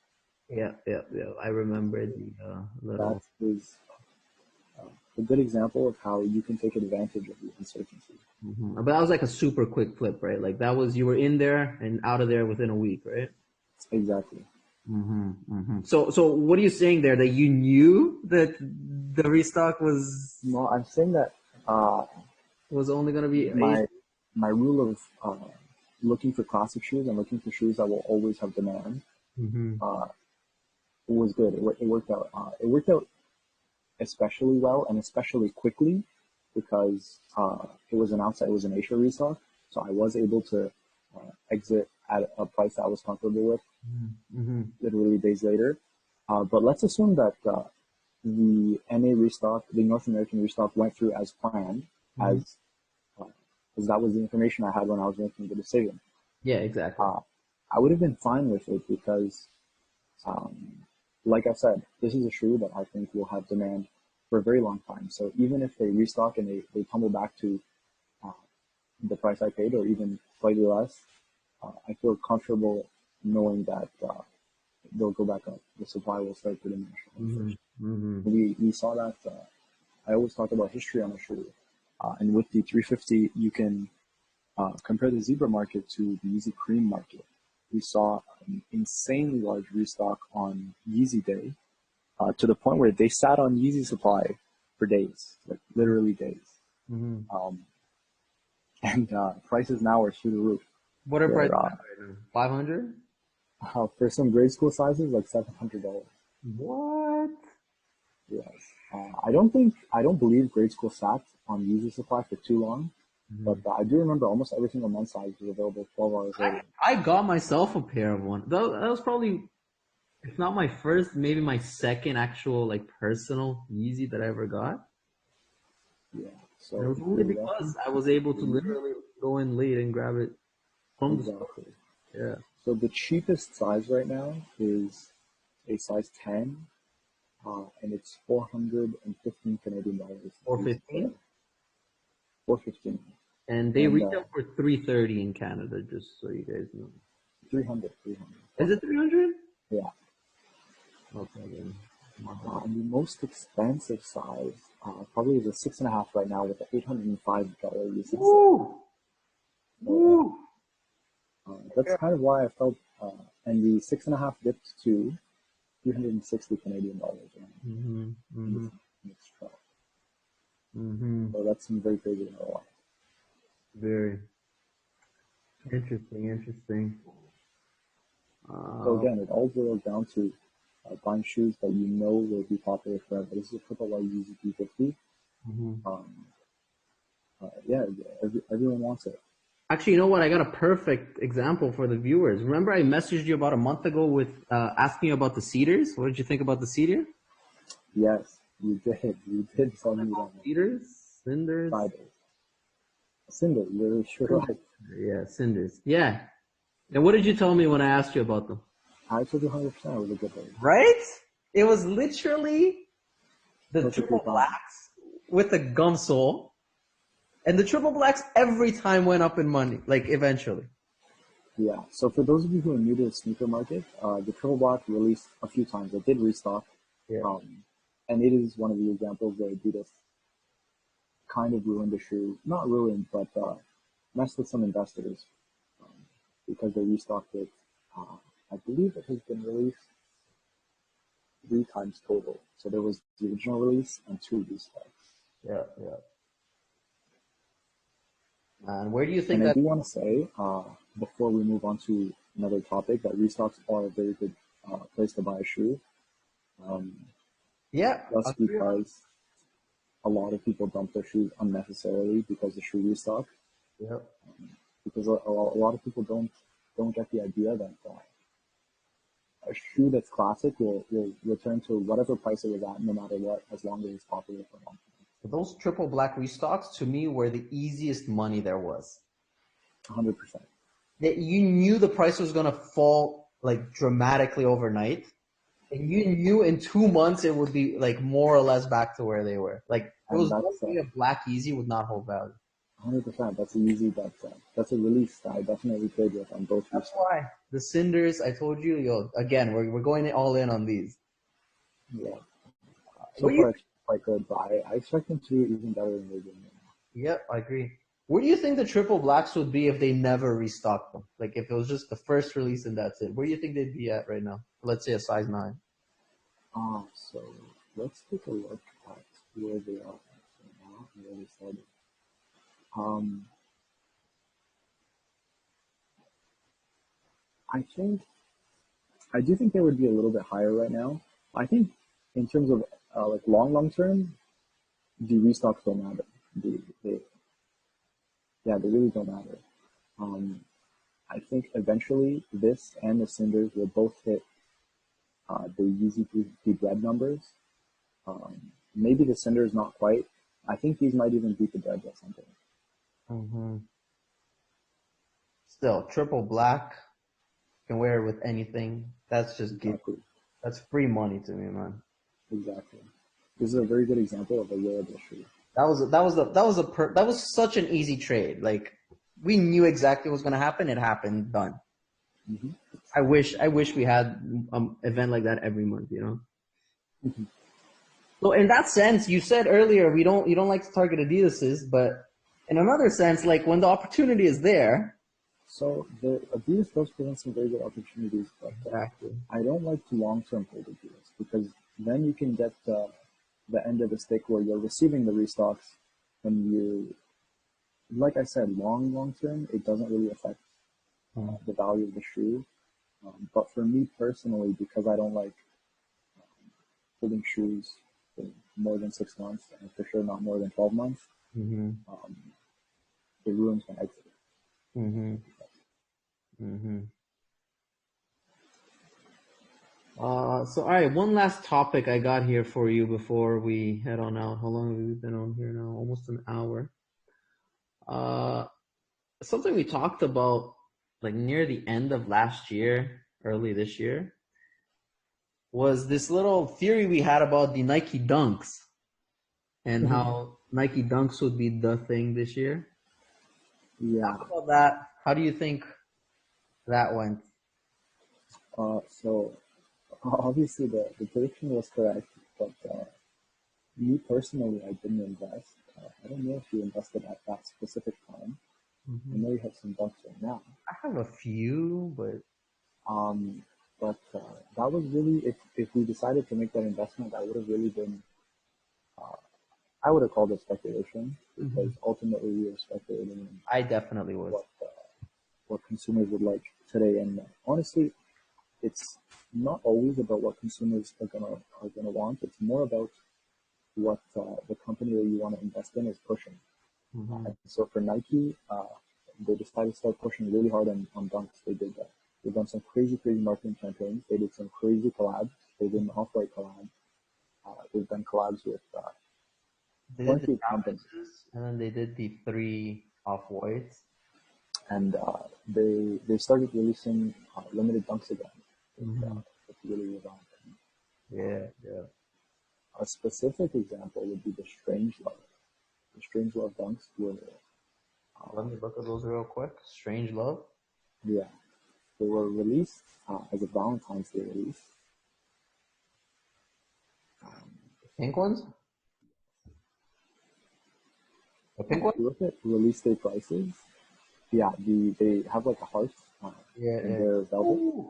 Yeah, yeah, yeah. I remember the That little. is a good example of how you can take advantage of the uncertainty. Mhm. But that was like a super quick flip, right? Like that was you were in there and out of there within a week, right? Exactly. Mm-hmm, mm-hmm. So what are you saying there? That you knew that the restock No, I'm saying that was only going to be Asian? my my rule of looking for classic shoes and looking for shoes that will always have demand Mm-hmm. uh, was good. It worked out. It worked out especially well and especially quickly because it was announced that it was an Asia restock. So I was able to exit at a price that I was comfortable with Mm-hmm. literally days later. But let's assume that the NA restock, the North American restock went through as planned, Mm-hmm. as because that was the information I had when I was making the decision. Yeah, exactly. I would have been fine with it because um, like I said, this is a shoe that I think will have demand for a very long time. So even if they restock and they tumble back to uh, the price I paid or even slightly less, I feel comfortable knowing that they'll go back up. The supply will start to diminish. Mm-hmm. Mm-hmm. We saw that. I always talk about history on a shoe, and with the 350, you can compare the Zebra market to the Yeezy Cream market. We saw an insanely large restock on Yeezy Day, to the point where they sat on Yeezy supply for days, like literally days. Mm-hmm. And prices now are through the roof. What are Where prices at right now? 500? for some grade school sizes, like $700. What? Yes. I don't believe grade school sat on Yeezy supply for too long, but I do remember almost every single men's size was available 12 hours later. I got myself a pair of one. That was probably, if not my first, maybe my second actual like personal Yeezy that I ever got. Yeah. And it So was if only you're looking because I was able to to literally go in late and grab it from the store. exactly. Yeah. So the cheapest size right now is a size 10, and it's 415 Canadian dollars. 415, 415, and they and retail for 330 in Canada, just so you guys know. 300, 300. Is it 300? Yeah. Okay, then. My bad. And the most expensive size probably is a 6.5 right now with an $805 recent sale. Woo! So Woo! that's kind of why I felt, and the 6.5 dipped to 360 Canadian dollars Mm-hmm. in Mm-hmm. its drop. Mm-hmm. So that's some very crazy ROI. Very interesting. Interesting. So Uh, again, it all boils down to buying shoes that you know will be popular forever. This is a triple Y Yeezy P50. mhm. Um, yeah, everyone wants it. Actually, you know what? I got a perfect example for the viewers. Remember, I messaged you about a month ago with asking you about the cedars. What did you think about the cedar? Yes, you did. You did tell me that. Cedars, cinders. Friday. Cinder, you're sure right. Yeah, cinders. Yeah. And what did you tell me when I asked you about them? I told you 100% it was a good rate. Right? It was literally the Perfectly triple fine. blacks with the gum sole, and the triple blacks every time went up in money, like eventually. Yeah. So for those of you who are new to the sneaker market, the Triple Black released a few times. It did restock, Yeah. and it is one of the examples where Adidas kind of ruined the shoe. Not ruined, but messed with some investors um, because they restocked it. I believe it has been released 3 times total. So there was the original release and 2 restocks. Yeah, yeah. And where do you think And I that? do want to say, before we move on to another topic, that restocks are a very good place to buy a shoe. Um, Yeah, just agree. because a lot of people dump their shoes unnecessarily because the shoe restock. Yep. Because a lot of people don't get the idea that a shoe that's classic will return to whatever price it was at, no matter what, as long as it's popular for a long time. Those triple black restocks to me were the easiest money there was. 100%. That you knew the price was gonna fall like dramatically overnight, and you knew in 2 months it would be like more or less back to where they were. Like there And was no that's way a black easy would not hold value. 100%. That's an easy bet. That's a release that I definitely played with on both That's restocks. why the cinders. I told you, yo. Again, we're going all in on these. Yeah. So What do you? far, it's quite good, but I expect them to do even better than they're doing right Yep, I agree. Where do you think the triple blacks would be if they never restocked them? Like if it was just the first release and that's it. Where do you think they'd be at right now? Let's say a size 9. now. So let's take a look at where they are right now and where they started. Um, I think I do think they would be a little bit higher right now. I think in terms of like long term, the restocks don't matter. They yeah, they really don't matter. Um, I think eventually this and the cinders will both hit the Yeezy 350 bread numbers. Maybe the cinders not quite. I think these might even beat the breads at some point. Mm-hmm. Still, triple black can wear it with anything. That's just give. Exactly. That's free money to me, man. Exactly. This is a very good example of a wearable shoe. That was such an easy trade. Like we knew exactly what was gonna happen. It happened. Done. Mm-hmm. I wish we had an event like that every month. You know. So in that sense, you said earlier you don't like to target Adidas's, but in another sense, like when the opportunity is there. So the Adidas does present some very good opportunities, but Exactly. I don't like to long-term hold Adidas because then you can get the end of the stick where you're receiving the restocks and you, like I said, long term, it doesn't really affect the value of the shoe. But for me personally, because I don't like holding shoes for more than 6 months and for sure not more than 12 months, Mm-hmm. um, it ruins my exit. Mm-hmm. Mm-hmm. So all right, one last topic I got here for you before we head on out. How long have we been on here now? Almost an hour. Uh, Something we talked about like near the end of last year, early this year, was this little theory we had about the Nike Dunks and how Nike Dunks would be the thing this year. Yeah. Talk about that. How do you think that went? So obviously the prediction was correct, but me personally, I didn't invest. I don't know if you invested at that specific time. I know you have some dunks right now. I have a few, but Um, but that was really, if we decided to make that investment, that would have really been, I would have called it speculation because ultimately we were speculating in I definitely was. what what consumers would like today. And honestly, it's not always about what consumers are gonna want. It's more about what the company that you want to invest in is pushing. Hmm. And so for Nike, they decided to start pushing really hard on dunks. They did that. They've done some crazy, crazy marketing campaigns. They did some crazy collabs. They did an off-white collab. They've done collabs with They did the plenty of companies, Travises, and then they did the three off-whites. and they started releasing limited dunks again. Hmm. It's really revamped. Yeah, yeah. A specific example would be the Strange Love. The Strange Love dunks were, Let me look at those real quick. Strange Love. yeah, they were released as a Valentine's Day release. Pink ones? The pink If one? you look at release day prices, yeah, they have like a heart Yeah, in yeah. their velvet. Ooh.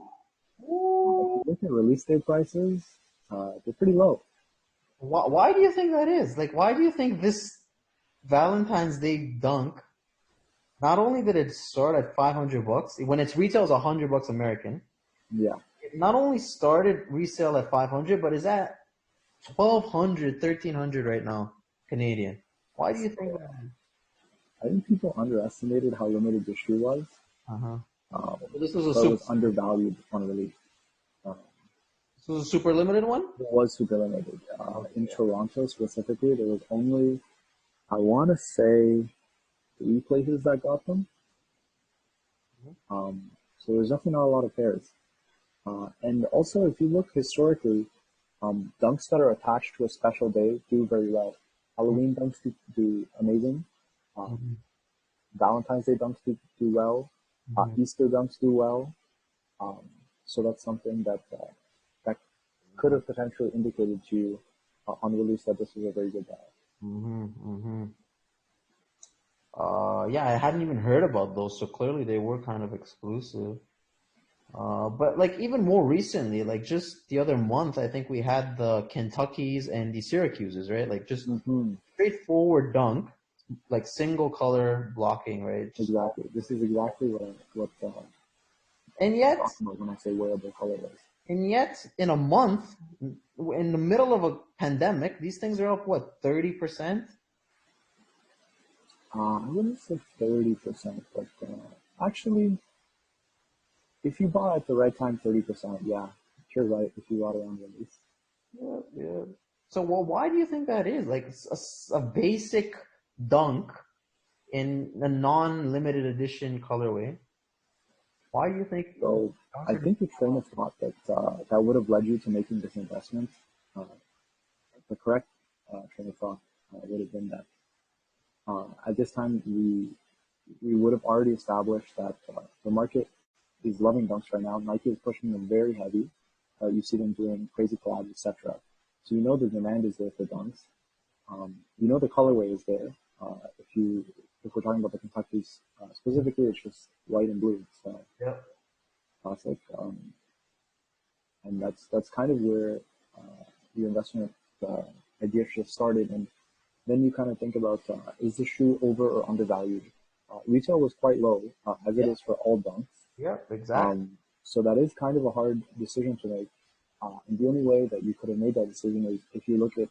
If you Ooh. look at release day prices, they're pretty low. Why do you think that is? Like, why do you think this Valentine's Day dunk, not only did it start at $500, when its retail is $100 American, Yeah, it not only started resale at 500, but is at 1,200, 1,300 right now, Canadian. Why do you think that is? I think people underestimated how limited the shoe was. Uh-huh. Um, So this was a so it super, was undervalued on release. Uh, this was a super limited one? it was super limited. In Okay. Toronto specifically, there was only, I want to say, three places that got them. So there's definitely not a lot of pairs. And also, if you look historically, dunks that are attached to a special day do very well. Halloween dunks do amazing. Um, Mm-hmm. Valentine's Day dunks do well. Mm-hmm. Easter dunks do well. Um, so that's something that could have potentially indicated to you on release that this is a very good buy. Mm-hmm. Mm-hmm. Yeah, I hadn't even heard about those, so clearly they were kind of exclusive. But like even more recently, like just the other month, I think we had the Kentuckys and the Syracuses, right? Like just Hmm. straightforward dunk, like single color blocking, right? Just all, Exactly. This is exactly what and I'm yet, talking about when I say wearable colorways. in a month, in the middle of a pandemic, these things are up what 30%? I wouldn't say 30%, but actually, if you buy at the right time, 30%, yeah, you're right. If you bought it on release, Yeah, yeah. So, well, why do you think that is? Like a basic dunk in a non-limited edition colorway. Why do you think so dunks I are doing think the so train of thought that would have led you to making this investment, uh, the correct train of thought would have been that at this time we would have already established that the market is loving dunks right now. Nike is pushing them very heavy. You see them doing crazy collabs, etc. So you know the demand is there for dunks. You know the colorway is there. If we're talking about the Kentuckies specifically, it's just white and blue. So well? Yeah. classic, and that's kind of where the investment uh, idea just started. And then you kind of think about is the shoe over or undervalued? Retail was quite low, as it Yeah. is for all dunks. Yeah. Exactly. So that is kind of a hard decision to make. And the only way that you could have made that decision is if you look at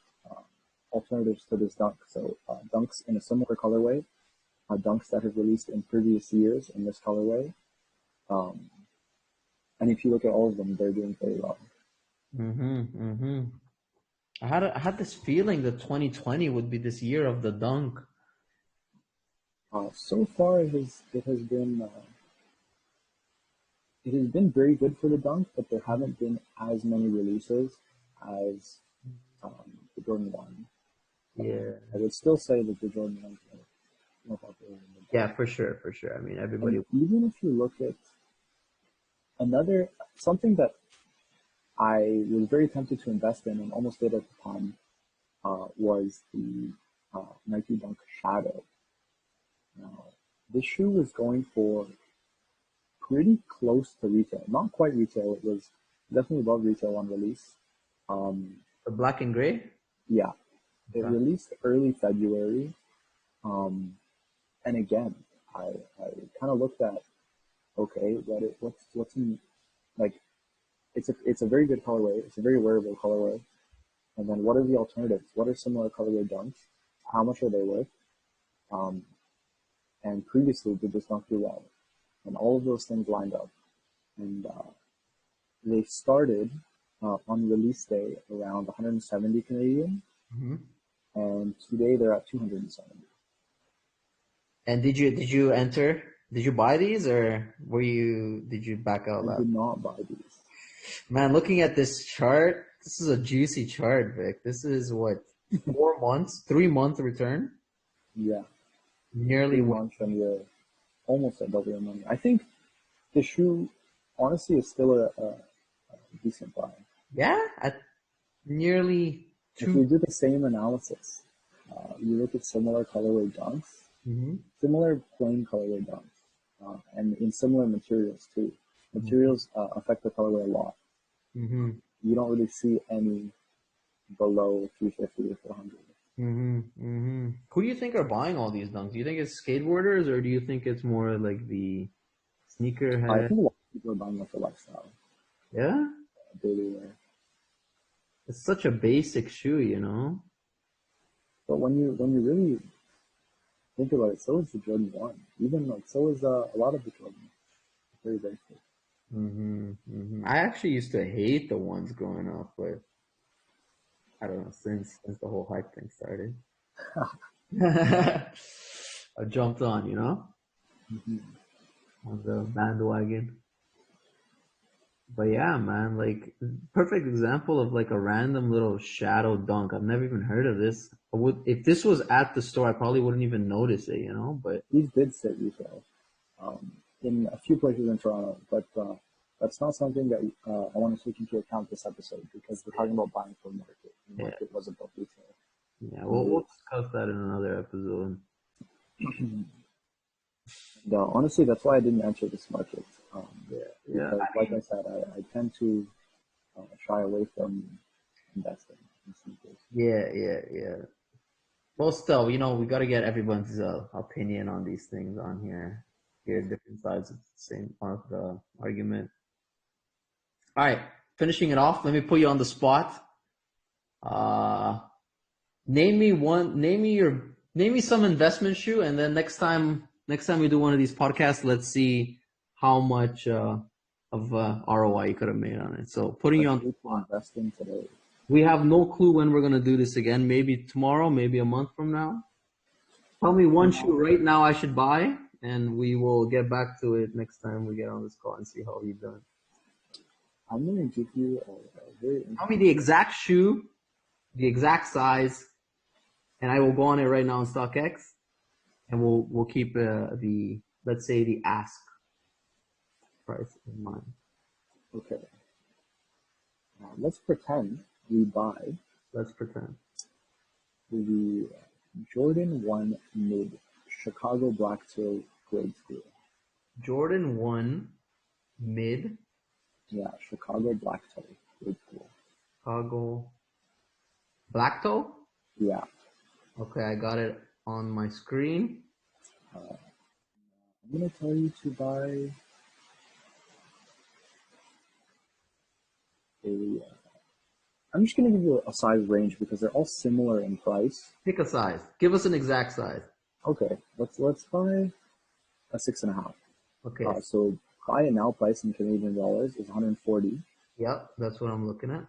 alternatives to this dunk. So dunks in a similar colorway, dunks that have released in previous years in this colorway. Um, and if you look at all of them, they're doing very well. Mm-hmm. I had this feeling that 2020 would be this year of the dunk. So far, it has been very good for the dunk, but there haven't been as many releases as the Jordan 1. Yeah. I would still say that the Jordan 1 is more popular than the dunk. Yeah, for sure, for sure. I mean, everybody. And even if you look at something that I was very tempted to invest in and almost did at the time, was the Nike Dunk Shadow. Now, this shoe was going for pretty close to retail. Not quite retail. It was definitely above retail on release. The black and gray? Yeah, it Okay. released early February. And again, I kind of looked at, okay, what's in, like, it's a very good colorway. It's a very wearable colorway. And then what are the alternatives? What are similar colorway dunks? How much are they worth? And previously did this not do well? And all of those things lined up. And they started on release day around 170 Canadian, Hmm. and today they're at 270. And did you enter? Did you buy these, or did you back out I that? did not buy these. Man, looking at this chart, this is a juicy chart, Vic. This is what, 4 months, 3 month return, Yeah, nearly. 3 months and you're almost at double your money. I think the shoe, honestly, is still a decent buy. Yeah, at nearly If two. you do the same analysis, you look at similar colorway dunks, Mm-hmm. similar plain colorway dunks, and in similar materials too. Materials affect the colorway a lot. Mm-hmm. You don't really see any below 350 or 400. Mm-hmm. Mm-hmm. Who do you think are buying all these dunks? Do you think it's skateboarders, or do you think it's more like the I sneakerhead? think a lot of people are buying it for lifestyle, Yeah, daily wear. it's such a basic shoe, you know. But when you really think about it, so is the Jordan 1. Even like so is a lot of the Jordan. Very basic. Mm-hmm. Mm-hmm. I actually used to hate the ones growing up, but I don't know, since the whole hype thing started. I jumped on, on the bandwagon. But yeah, man, like perfect example of like a random little shadow dunk. I've never even heard of this. If this was at the store, I probably wouldn't even notice it, But These did sit retail in a few places in Toronto, but that's not something that I want to take into account this episode because we're talking about buying for market. The yeah, market was above retail yeah, on we'll release. discuss that in another episode. And, honestly, that's why I didn't enter this market Yeah, yeah, because, like I said, I tend to shy away from investing in sneakers. yeah. Well, still, we got to get everyone's opinion on these things on here. Hear different sides of the same of the argument. All right, finishing it off. Let me put you on the spot. Uh, name me some investment shoe, and then next time we do one of these podcasts, let's see how much of ROI you could have made on it. So putting you Let's on the say to spot. invest in today. We have no clue when we're gonna do this again. Maybe tomorrow, maybe a month from now. Tell me one shoe right now I should buy, and we will get back to it next time we get on this call and see how you've done. I'm going to give you a very Tell me the exact shoe, the exact size, and I will go on it right now on StockX, and we'll keep the, let's say, the ask price in mind. okay. Let's pretend we buy Let's pretend. the Jordan 1 mid Chicago Black Toe grade school. Jordan 1 mid Yeah, Chicago Black Toe grade school. Chicago black toe. Yeah. Okay, I got it on my screen. I'm going to tell you to buy a. I'm just going to give you a size range because they're all similar in price. Pick a size. Give us an exact size. Okay, let's buy a 6.5. Okay. So buy it now price in Canadian dollars is 140. Yep, that's what I'm looking at.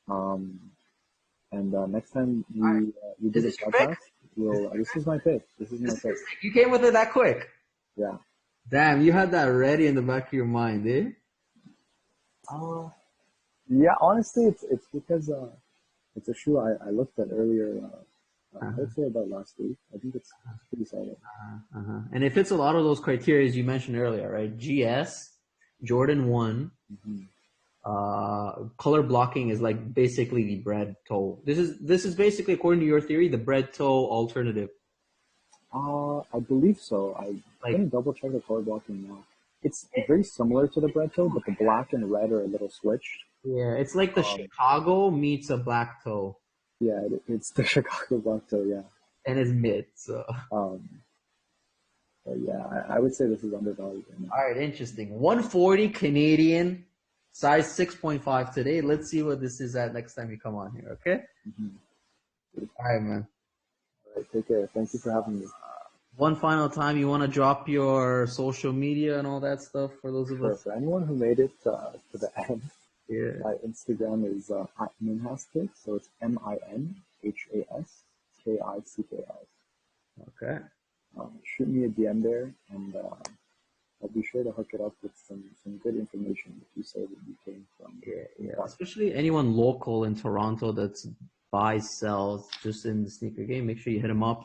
And next time we do Is the it your pick? podcast, this is my pick. This is my pick. You came with it that quick. Yeah. Damn, you had that ready in the back of your mind, eh? Yeah, honestly, it's because it's a shoe I looked at earlier. I'd say about last week. I think it's pretty solid. And it fits a lot of those criteria you mentioned earlier, right? GS, Jordan 1, color blocking is like basically the bread toe. This is basically, according to your theory, the bread toe alternative. I believe so. I'm gonna double check the color blocking now. It's very similar to the bread toe, but the black and red are a little switched. Yeah, it's like the Chicago meets a black toe. Yeah, it's the Chicago black toe, yeah. And it's mid, so. But yeah, I would say this is undervalued. All right, interesting. 140 Canadian, size 6.5 today. Let's see what this is at next time you come on here, okay? All right, man. All right, take care. Thank you for having me. One final time, you want to drop your social media and all that stuff for those of us? For anyone who made it to the end, my Instagram is at Minhaskicks, so it's MINHASKICKI. Okay. Shoot me a DM there, and I'll be sure to hook it up with some good information if you say that you came from. Yeah. Especially anyone local in Toronto that's buys, sells just in the sneaker game, make sure you hit them up.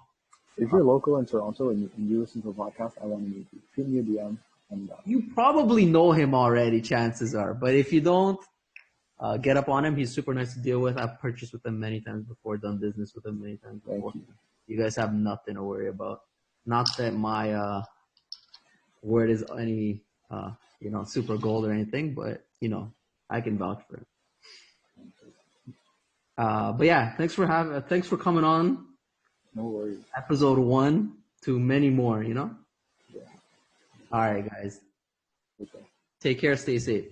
If you're local in Toronto and you listen to a podcast, I want to meet you. Shoot me a DM. And you probably know him already, chances are. But if you don't, get up on him. He's super nice to deal with. I've purchased with him many times before, done business with him many times before. Thank you guys have nothing to worry about. Not that my word is any super gold or anything, but I can vouch for it. But yeah, thanks for coming on. No worries. Episode 1 to many more, Yeah. All right, guys. Okay. Take care. Stay safe.